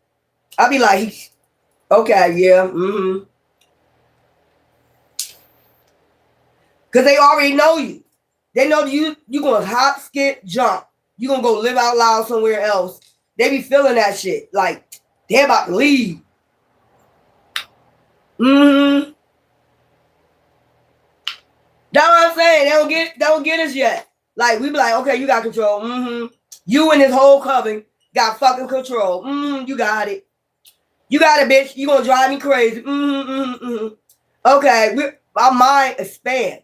I be like, okay, yeah, mm-hmm. Because they already know you. They know you going to hop, skip, jump. You going to go live out loud somewhere else. They be feeling that shit. Like, they're about to leave. Mm-hmm. That's what I'm saying. They don't get us yet. Like, we be like, okay, you got control. Mm-hmm. You and this whole coven got fucking control. Mm-hmm. You got it. You got it, bitch. You going to drive me crazy. Mm-hmm, mm-hmm, mm-hmm. Okay, our mind expand.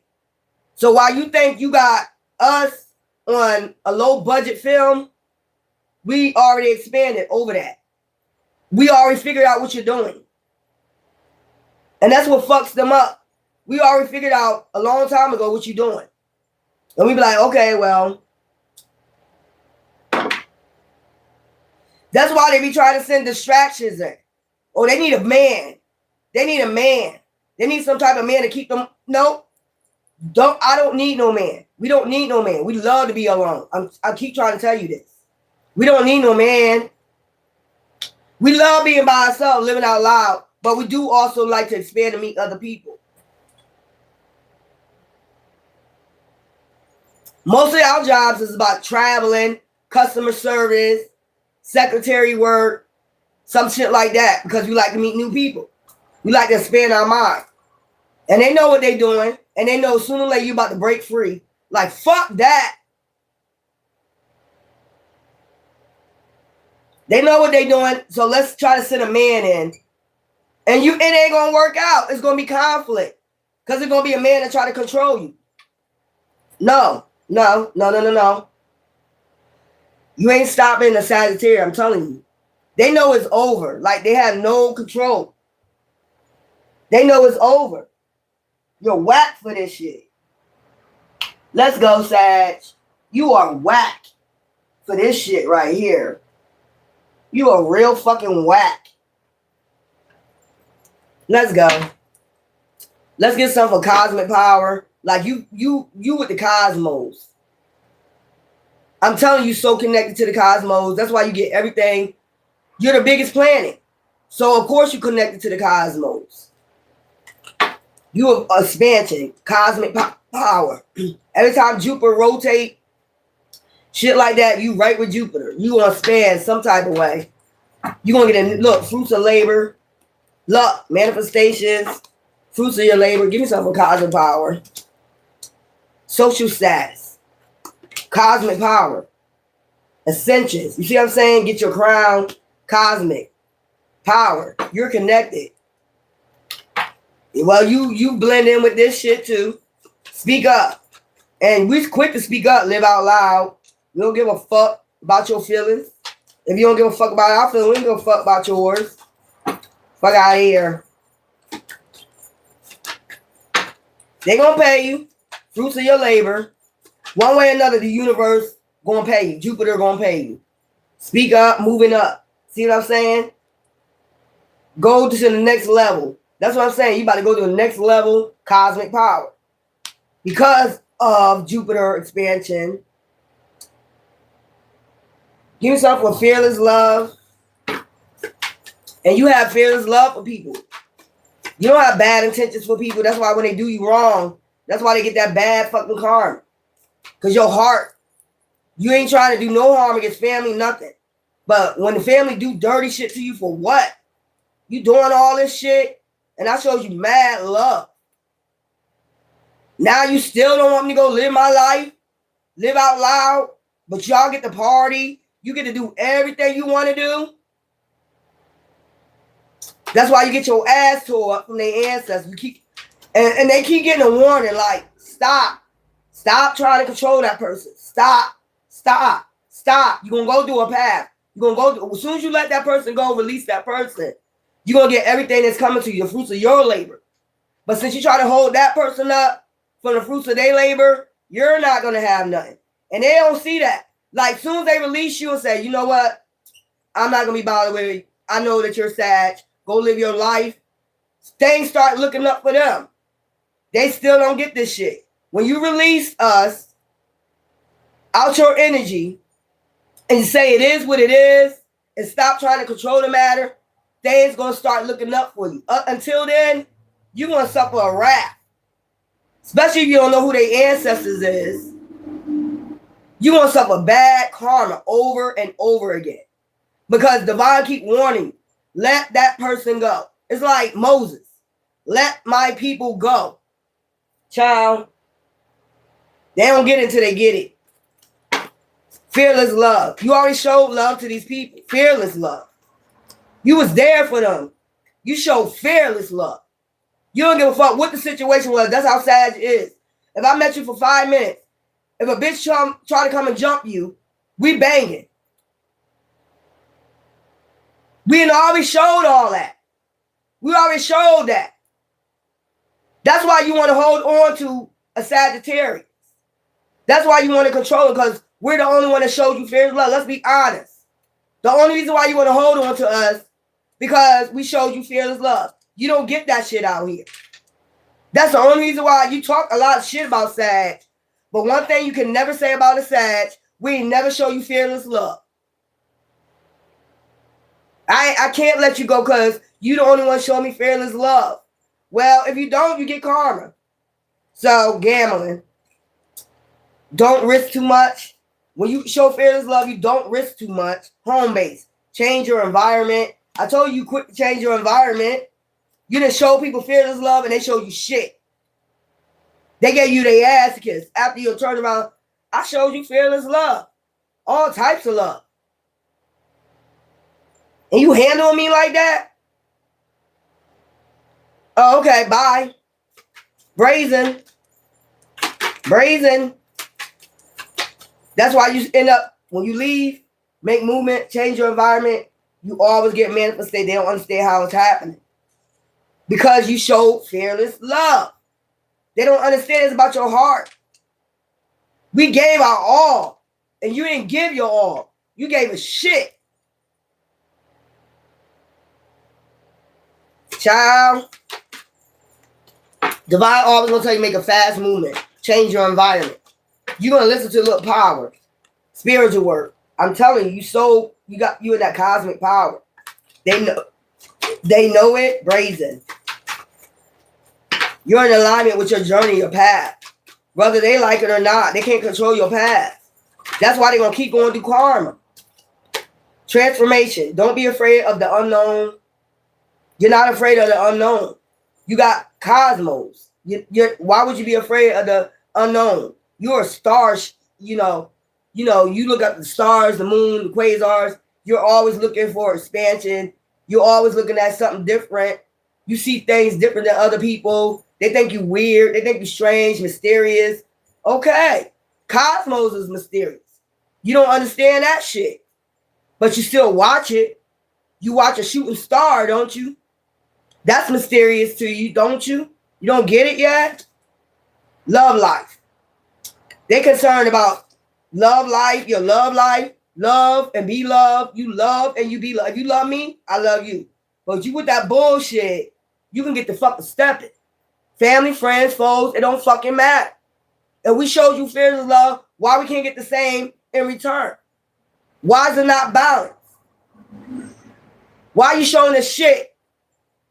So while you think you got us on a low budget film, we already expanded over that. We already figured out what you're doing. And that's what fucks them up. We already figured out a long time ago what you're doing. And we be like, okay, well. That's why they be trying to send distractions in. Oh, they need a man. They need a man. They need some type of man to keep them. No. I don't need no man. We don't need no man. We love to be alone. I keep trying to tell you this. We don't need no man. We love being by ourselves, living out loud, but we do also like to expand and meet other people. Most of our jobs is about traveling, customer service, secretary work, some shit like that, because we like to meet new people. We like to expand our mind. And they know what they're doing. And they know sooner or later you about to break free. Like, fuck that. They know what they're doing. So let's try to send a man in. And it ain't going to work out. It's going to be conflict. Because it's going to be a man that try to control you. No. You ain't stopping the Sagittarius, I'm telling you. They know it's over. Like, they have no control. They know it's over. You're whack for this shit. Let's go, Sag. You are whack for this shit right here. You are real fucking whack. Let's go. Let's get some for cosmic power. Like you with the cosmos. I'm telling you, so connected to the cosmos. That's why you get everything. You're the biggest planet. So, of course, you're connected to the cosmos. You are expansion, cosmic power. Every time Jupiter rotate, shit like that, you right with Jupiter. You going to expand some type of way. You're going to get a, look, fruits of labor, luck, manifestations, fruits of your labor. Give me something for cosmic power. Social status, cosmic power, ascensions. You see what I'm saying? Get your crown, cosmic power. You're connected. Well, you blend in with this shit too. Speak up. And we quick to speak up, live out loud. We don't give a fuck about your feelings. If you don't give a fuck about our feelings, we don't give a fuck about yours. Fuck out of here. They gonna pay you. Fruits of your labor. One way or another, the universe gonna pay you. Jupiter gonna pay you. Speak up, moving up. See what I'm saying? Go to the next level. That's what I'm saying. You about to go to the next level, cosmic power. Because of Jupiter expansion. Give yourself a fearless love. And you have fearless love for people. You don't have bad intentions for people. That's why when they do you wrong, that's why they get that bad fucking karma. Because your heart, you ain't trying to do no harm against family, nothing. But when the family do dirty shit to you for what? You doing all this shit, and I showed you mad love. Now you still don't want me to go live my life, live out loud, but y'all get to party. You get to do everything you want to do. That's why you get your ass tore up from their ancestors. You keep, and they keep getting a warning, like, stop. Stop trying to control that person. Stop. Stop. Stop. You're going to go through a path. You're going to go, as soon as you let that person go, release that person, you're going to get everything that's coming to you, the fruits of your labor. But since you try to hold that person up from the fruits of their labor, you're not going to have nothing. And they don't see that. Like, as soon as they release you and say, you know what? I'm not going to be bothered with you. I know that you're Sag. Go live your life. Things start looking up for them. They still don't get this shit. When you release us out your energy and say it is what it is and stop trying to control the matter, things going to start looking up for you. Until then, you're going to suffer a wrath. Especially if you don't know who their ancestors is. You're going to suffer bad karma over and over again. Because divine keep warning you. Let that person go. It's like Moses. Let my people go. Child. They don't get it until they get it. Fearless love. You already showed love to these people. Fearless love. You was there for them. You showed fearless love. You don't give a fuck what the situation was. That's how Sag is. If I met you for 5 minutes, if a bitch try to come and jump you, we banging. We already showed all that. We already showed that. That's why you want to hold on to a Sagittarius. That's why you want to control it, because we're the only one that showed you fearless love. Let's be honest. The only reason why you want to hold on to us, because we showed you fearless love. You don't get that shit out here. That's the only reason why you talk a lot of shit about Sag. But one thing you can never say about a Sag, we ain't never show you fearless love. I can't let you go because you the only one showing me fearless love. Well, if you don't, you get karma. So, gambling. Don't risk too much. When you show fearless love, you don't risk too much. Home base. Change your environment. I told you quick to change your environment. You didn't show people fearless love and they showed you shit. They gave you their ass kiss. After you turned around, I showed you fearless love. All types of love. And you handling me like that? Oh, okay, bye. Brazen. Brazen. That's why you end up, when you leave, make movement, change your environment, you always get manifested. They don't understand how it's happening. Because you showed fearless love. They don't understand it's about your heart. We gave our all. And you didn't give your all. You gave a shit. Child, divine always gonna tell you make a fast movement, change your environment. You're gonna listen to little power, spiritual work. I'm telling you, you in that cosmic power. They know it, brazen. You're in alignment with your journey, your path. Whether they like it or not, they can't control your path. That's why they're going to keep going through karma. Transformation. Don't be afraid of the unknown. You're not afraid of the unknown. You got cosmos. Why would you be afraid of the unknown? You're a star, you look at the stars, the moon, the quasars. You're always looking for expansion. You're always looking at something different. You see things different than other people. They think you weird. They think you strange, mysterious. Okay. Cosmos is mysterious. You don't understand that shit. But you still watch it. You watch a shooting star, don't you? That's mysterious to you, don't you? You don't get it yet? Love life. They're concerned about love life, your love life, love and be loved. You love and you be loved. If you love me, I love you. But you with that bullshit, you can get the fucking stepping. Family, friends, foes, it don't fucking matter. And we showed you fearless love, why we can't get the same in return? Why is it not balanced? Why are you showing us shit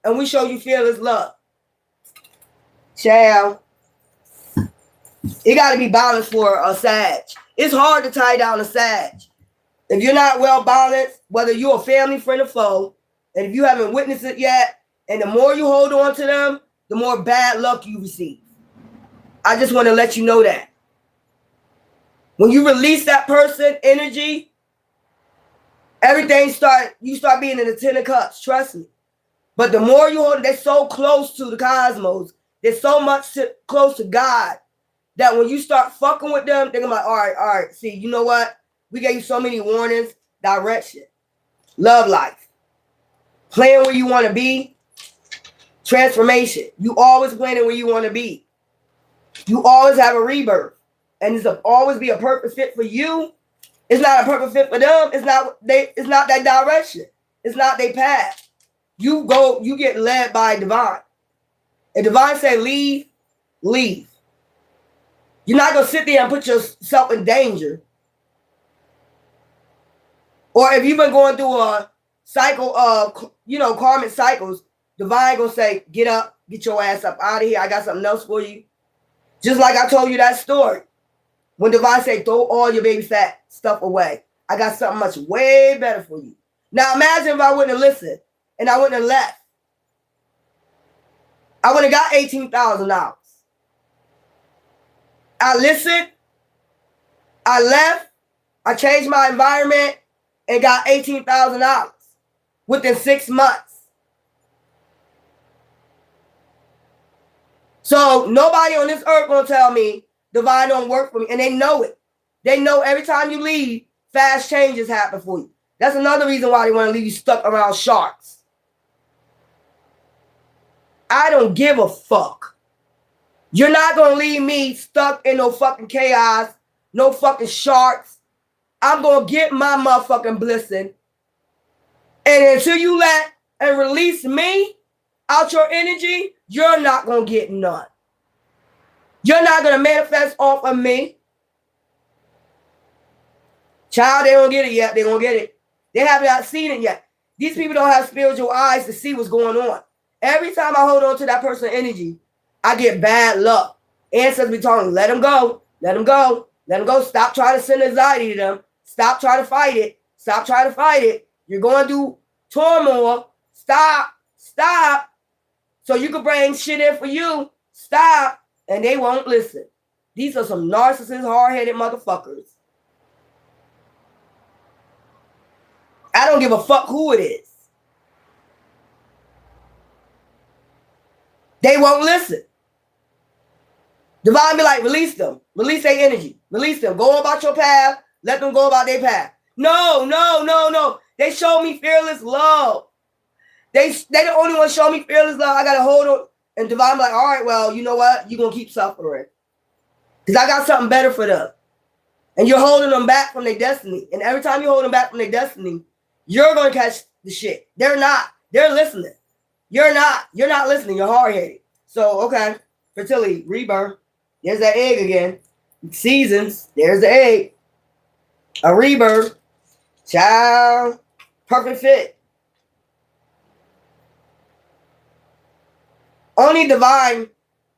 and we show you fearless love? Child. It got to be balanced for a Sag. It's hard to tie down a Sag. If you're not well balanced, whether you're a family, friend, or foe, and if you haven't witnessed it yet, and the more you hold on to them, the more bad luck you receive. I just want to let you know that. When you release that person energy, you start being in the 10 of cups, trust me. But the more you hold, they're so close to the cosmos, they're so much close to God, that when you start fucking with them, they're gonna be like, all right, see, you know what? We gave you so many warnings, direction, love life, playing where you want to be, transformation. You always planning where you want to be. You always have a rebirth. And it's always be a perfect fit for you. It's not a perfect fit for them. It's not that direction. It's not their path. You get led by divine. If divine say leave, leave. You're not gonna sit there and put yourself in danger. Or if you've been going through a cycle of, karmic cycles, divine gonna say, get up, get your ass up out of here. I got something else for you. Just like I told you that story. When divine say, throw all your baby fat stuff away. I got something much way better for you. Now imagine if I wouldn't have listened and I wouldn't have left. I would have got $18,000. I listened, I left, I changed my environment, and got $18,000 within 6 months. So nobody on this earth gonna tell me divine don't work for me, and they know it. They know every time you leave, fast changes happen for you. That's another reason why they want to leave you stuck around sharks. I don't give a fuck. You're not going to leave me stuck in no fucking chaos, no fucking sharks. I'm going to get my motherfucking blessing. And until you let and release me out your energy, you're not going to get none. You're not going to manifest off of me. Child, they don't get it yet. They're going to get it. They have not seen it yet. These people don't have spiritual eyes to see what's going on. Every time I hold on to that person's energy, I get bad luck. Ancestors be telling me, let them go. Let them go. Let them go. Stop trying to send anxiety to them. Stop trying to fight it. Stop trying to fight it. You're going through turmoil. Stop. Stop. So you can bring shit in for you. Stop. And they won't listen. These are some narcissist, hard-headed motherfuckers. I don't give a fuck who it is. They won't listen. Divine be like, release them. Release their energy. Release them. Go about your path. Let them go about their path. No. They show me fearless love. They the only one show me fearless love. I got to hold on. And Divine be like, all right, well, you know what? You're going to keep suffering. Because I got something better for them. And you're holding them back from their destiny. And every time you hold them back from their destiny, you're going to catch the shit. They're not. They're listening. You're not listening. You're hard-headed. So, okay. Fertility, rebirth. There's that egg again. Seasons. There's the egg. A rebirth. Child. Perfect fit. Only divine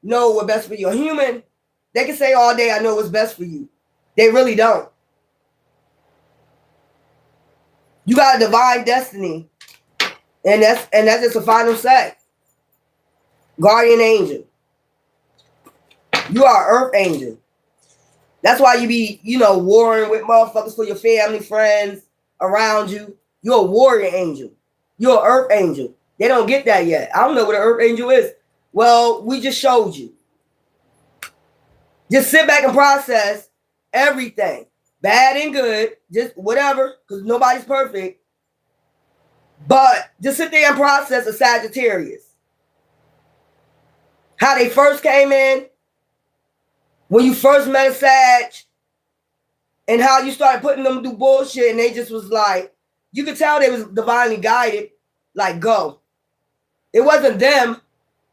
know what's best for you. A human, they can say all day, I know what's best for you. They really don't. You got a divine destiny. And that's just a final say. Guardian angel. You are an earth angel. That's why you be, warring with motherfuckers for your family, friends around you. You're a warrior angel. You're an earth angel. They don't get that yet. I don't know what an earth angel is. Well, we just showed you. Just sit back and process everything. Bad and good. Just whatever. Because nobody's perfect. But just sit there and process a Sagittarius. How they first came in. When you first met a Sag. And how you started putting them through bullshit. And they just was like. You could tell they was divinely guided. Like, go. It wasn't them.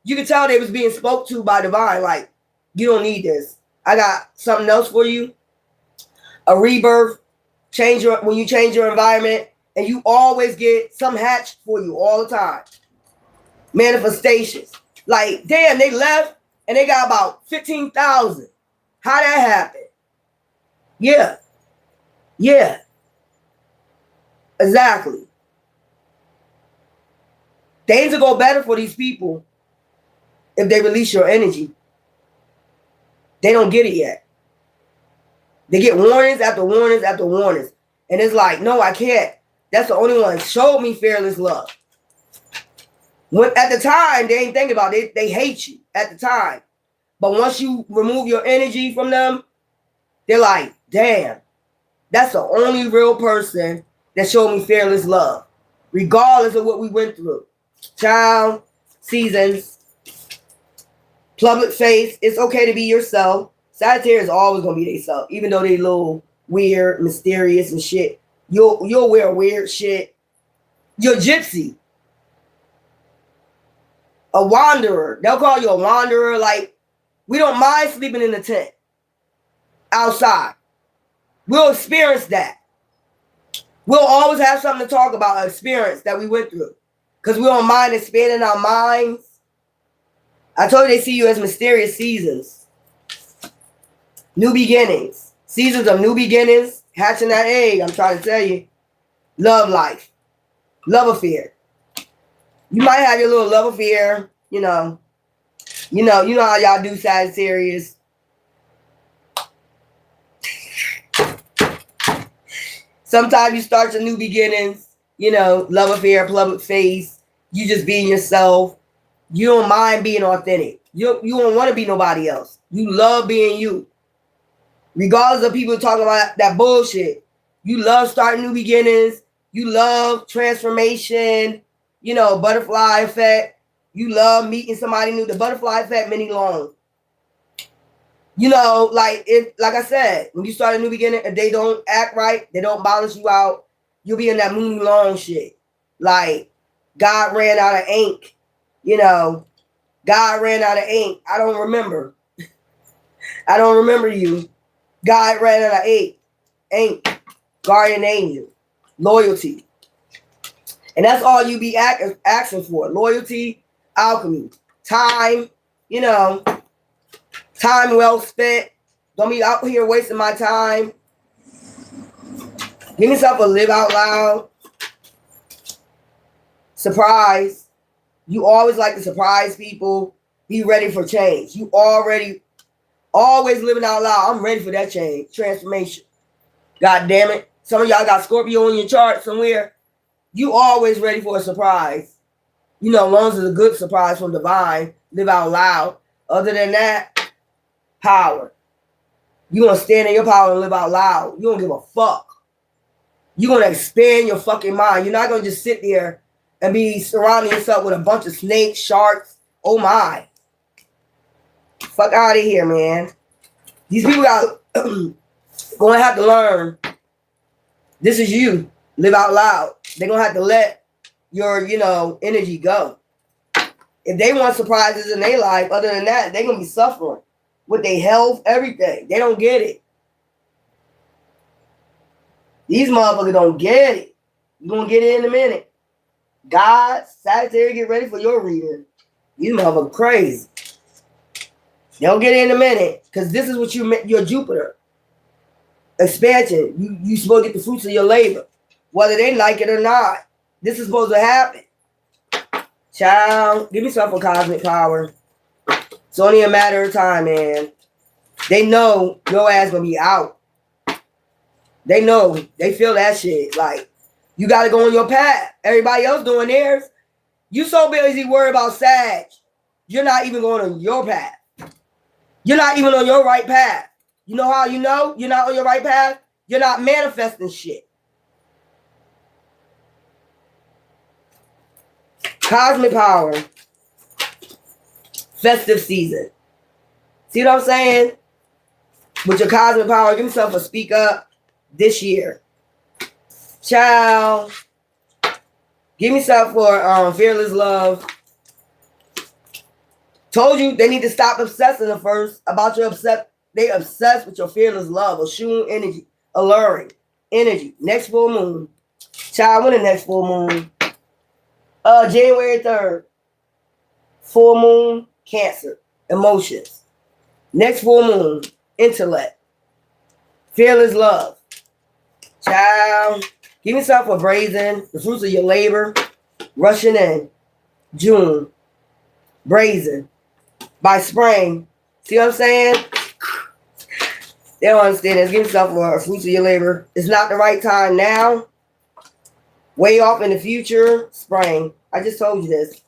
You could tell they was being spoke to by divine. Like, you don't need this. I got something else for you. A rebirth. When you change your environment. And you always get some hatched for you all the time. Manifestations. Like, damn, they left and they got about 15,000. How that happened? Yeah. Yeah. Exactly. Things will go better for these people if they release your energy. They don't get it yet. They get warnings after warnings after warnings. And it's like, no, I can't. That's the only one that showed me fearless love. When at the time, they ain't thinking about it. They hate you at the time. But once you remove your energy from them, they're like, damn, that's the only real person that showed me fearless love. Regardless of what we went through. Child, seasons, public face, it's okay to be yourself. Sagittarius is always going to be themselves. Even though they a little weird, mysterious and shit. You'll wear weird shit. You're gypsy. A wanderer. They'll call you a wanderer. Like, we don't mind sleeping in the tent. Outside. We'll experience that. We'll always have something to talk about, an experience that we went through. Because we don't mind expanding our minds. I told you they see you as mysterious seasons. New beginnings. Seasons of new beginnings. Hatching that egg, I'm trying to tell you. Love life. Love affair. You might have your little love affair, you know how y'all do Sagittarius. Sometimes you start your new beginnings, love affair, public face. You just being yourself. You don't mind being authentic. You don't want to be nobody else. You love being you. Regardless of people talking about that bullshit, you love starting new beginnings. You love transformation, butterfly effect. You love meeting somebody new. The butterfly effect, many long. Like I said, when you start a new beginning, if they don't act right, they don't balance you out, you'll be in that moon long shit. Like, God ran out of ink. God ran out of ink. I don't remember. I don't remember you. God ran out of ink. Guardian angel. Loyalty. And that's all you be asking for. Loyalty, alchemy, time, time well spent. Don't be out here wasting my time. Give yourself a live out loud. Surprise. You always like to surprise people. Be ready for change. You always living out loud. I'm ready for that change. Transformation. God damn it. Some of y'all got Scorpio in your chart somewhere. You always ready for a surprise. As long as it's a good surprise from divine. Live out loud. Other than that, power. You gonna stand in your power and live out loud. You don't give a fuck. You gonna expand your fucking mind. You're not gonna just sit there and be surrounding yourself with a bunch of snakes, sharks. Oh my. Fuck out of here, man. These people got gonna have to learn. This is you. Live out loud. They're gonna have to let your, energy go. If they want surprises in their life, other than that, they're going to be suffering with their health, everything. They don't get it. These motherfuckers don't get it. You're going to get it in a minute. God, Sagittarius, get ready for your reading. These motherfuckers crazy. They'll get it in a minute, because this is what your Jupiter. Expansion. You supposed to get the fruits of your labor, whether they like it or not. This is supposed to happen. Child, give me something for cosmic power. It's only a matter of time, man. They know your ass gonna be out. They know. They feel that shit. Like, you gotta go on your path. Everybody else doing theirs. You so busy worried about Sag. You're not even going on your path. You're not even on your right path. You know how you know you're not on your right path? You're not manifesting shit. Cosmic power. Festive season. See what I'm saying? With your cosmic power, give yourself a speak up this year. Child. Give me something for fearless love. Told you they need to stop obsessing at first about your They obsessed with your fearless love, assumed energy, alluring energy. Next full moon. Child, when the next full moon? January 3rd. Full moon, Cancer. Emotions. Next full moon, intellect. Fearless love. Child, give me something for brazen. The fruits of your labor. Rushing in. June. Brazen. By spring. See what I'm saying? They don't understand this. Give me something for fruits of your labor. It's not the right time now. Way off in the future. Spring. I just told you this.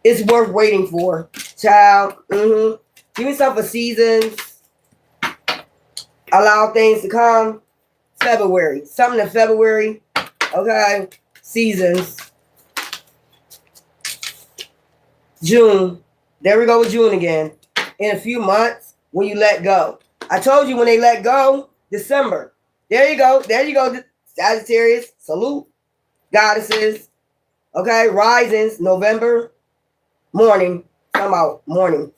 It's worth waiting for. Child. Give me something for seasons. Allow things to come. February. Something in February. Okay. Seasons. June. There we go with June again. In a few months, when you let go. I told you when they let go, December. There you go. There you go. Sagittarius. Salute. Goddesses. Okay. Risings. November. Morning. Come about morning.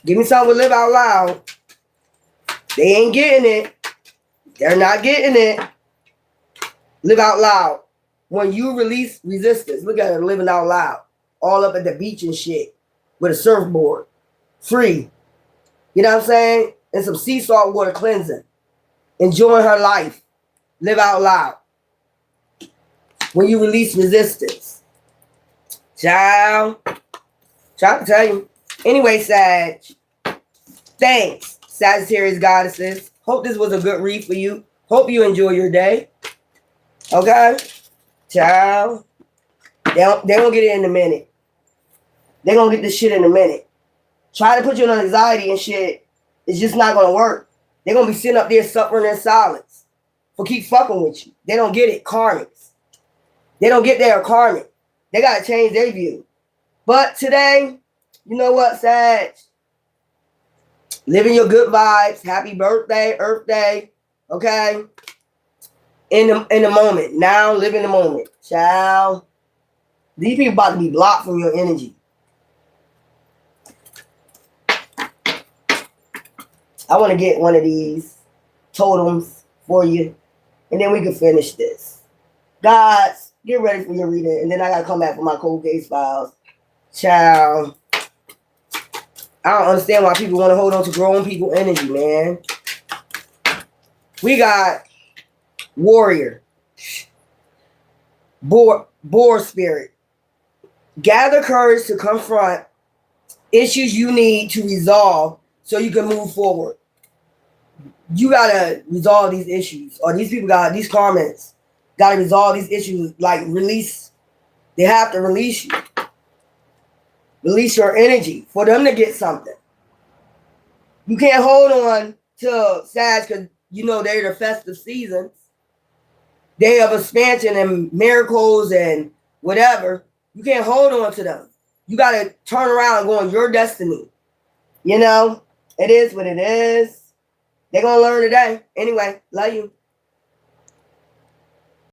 Give me something to live out loud. They ain't getting it. They're not getting it. Live out loud. When you release resistance, look at it living out loud. All up at the beach and shit. With a surfboard. Free. You know what I'm saying? And some sea salt water cleansing. Enjoying her life. Live out loud. When you release resistance. Child. Trying to tell you. Anyway, Sag. Thanks, Sagittarius goddesses. Hope this was a good read for you. Hope you enjoy your day. Okay? Child. They gonna get it in a minute. They gonna get this shit in a minute. Try to put you on anxiety and shit. It's just not gonna work. They're gonna be sitting up there suffering in silence. For keep fucking with you. They don't get it. Karmics. They don't get their karmic. They gotta change their view. But today, you know what, Sag? Living your good vibes. Happy birthday, Earth Day. Okay? In the moment. Now, live in the moment. Child. These people about to be blocked from your energy. I want to get one of these totems for you. And then we can finish this. Guys, get ready for your reading. And then I got to come back for my cold case files. Child. I don't understand why people want to hold on to grown people energy, man. We got warrior. Boar spirit. Gather courage to confront issues you need to resolve so you can move forward. You gotta resolve these issues. Or these people these karmics gotta resolve these issues, like release. They have to release you. Release your energy for them to get something. You can't hold on to Sag because you know they're the festive seasons. Day of expansion and miracles and whatever. You can't hold on to them. You got to turn around and go on your destiny. You know, it is what it is. They're going to learn today. Anyway, love you.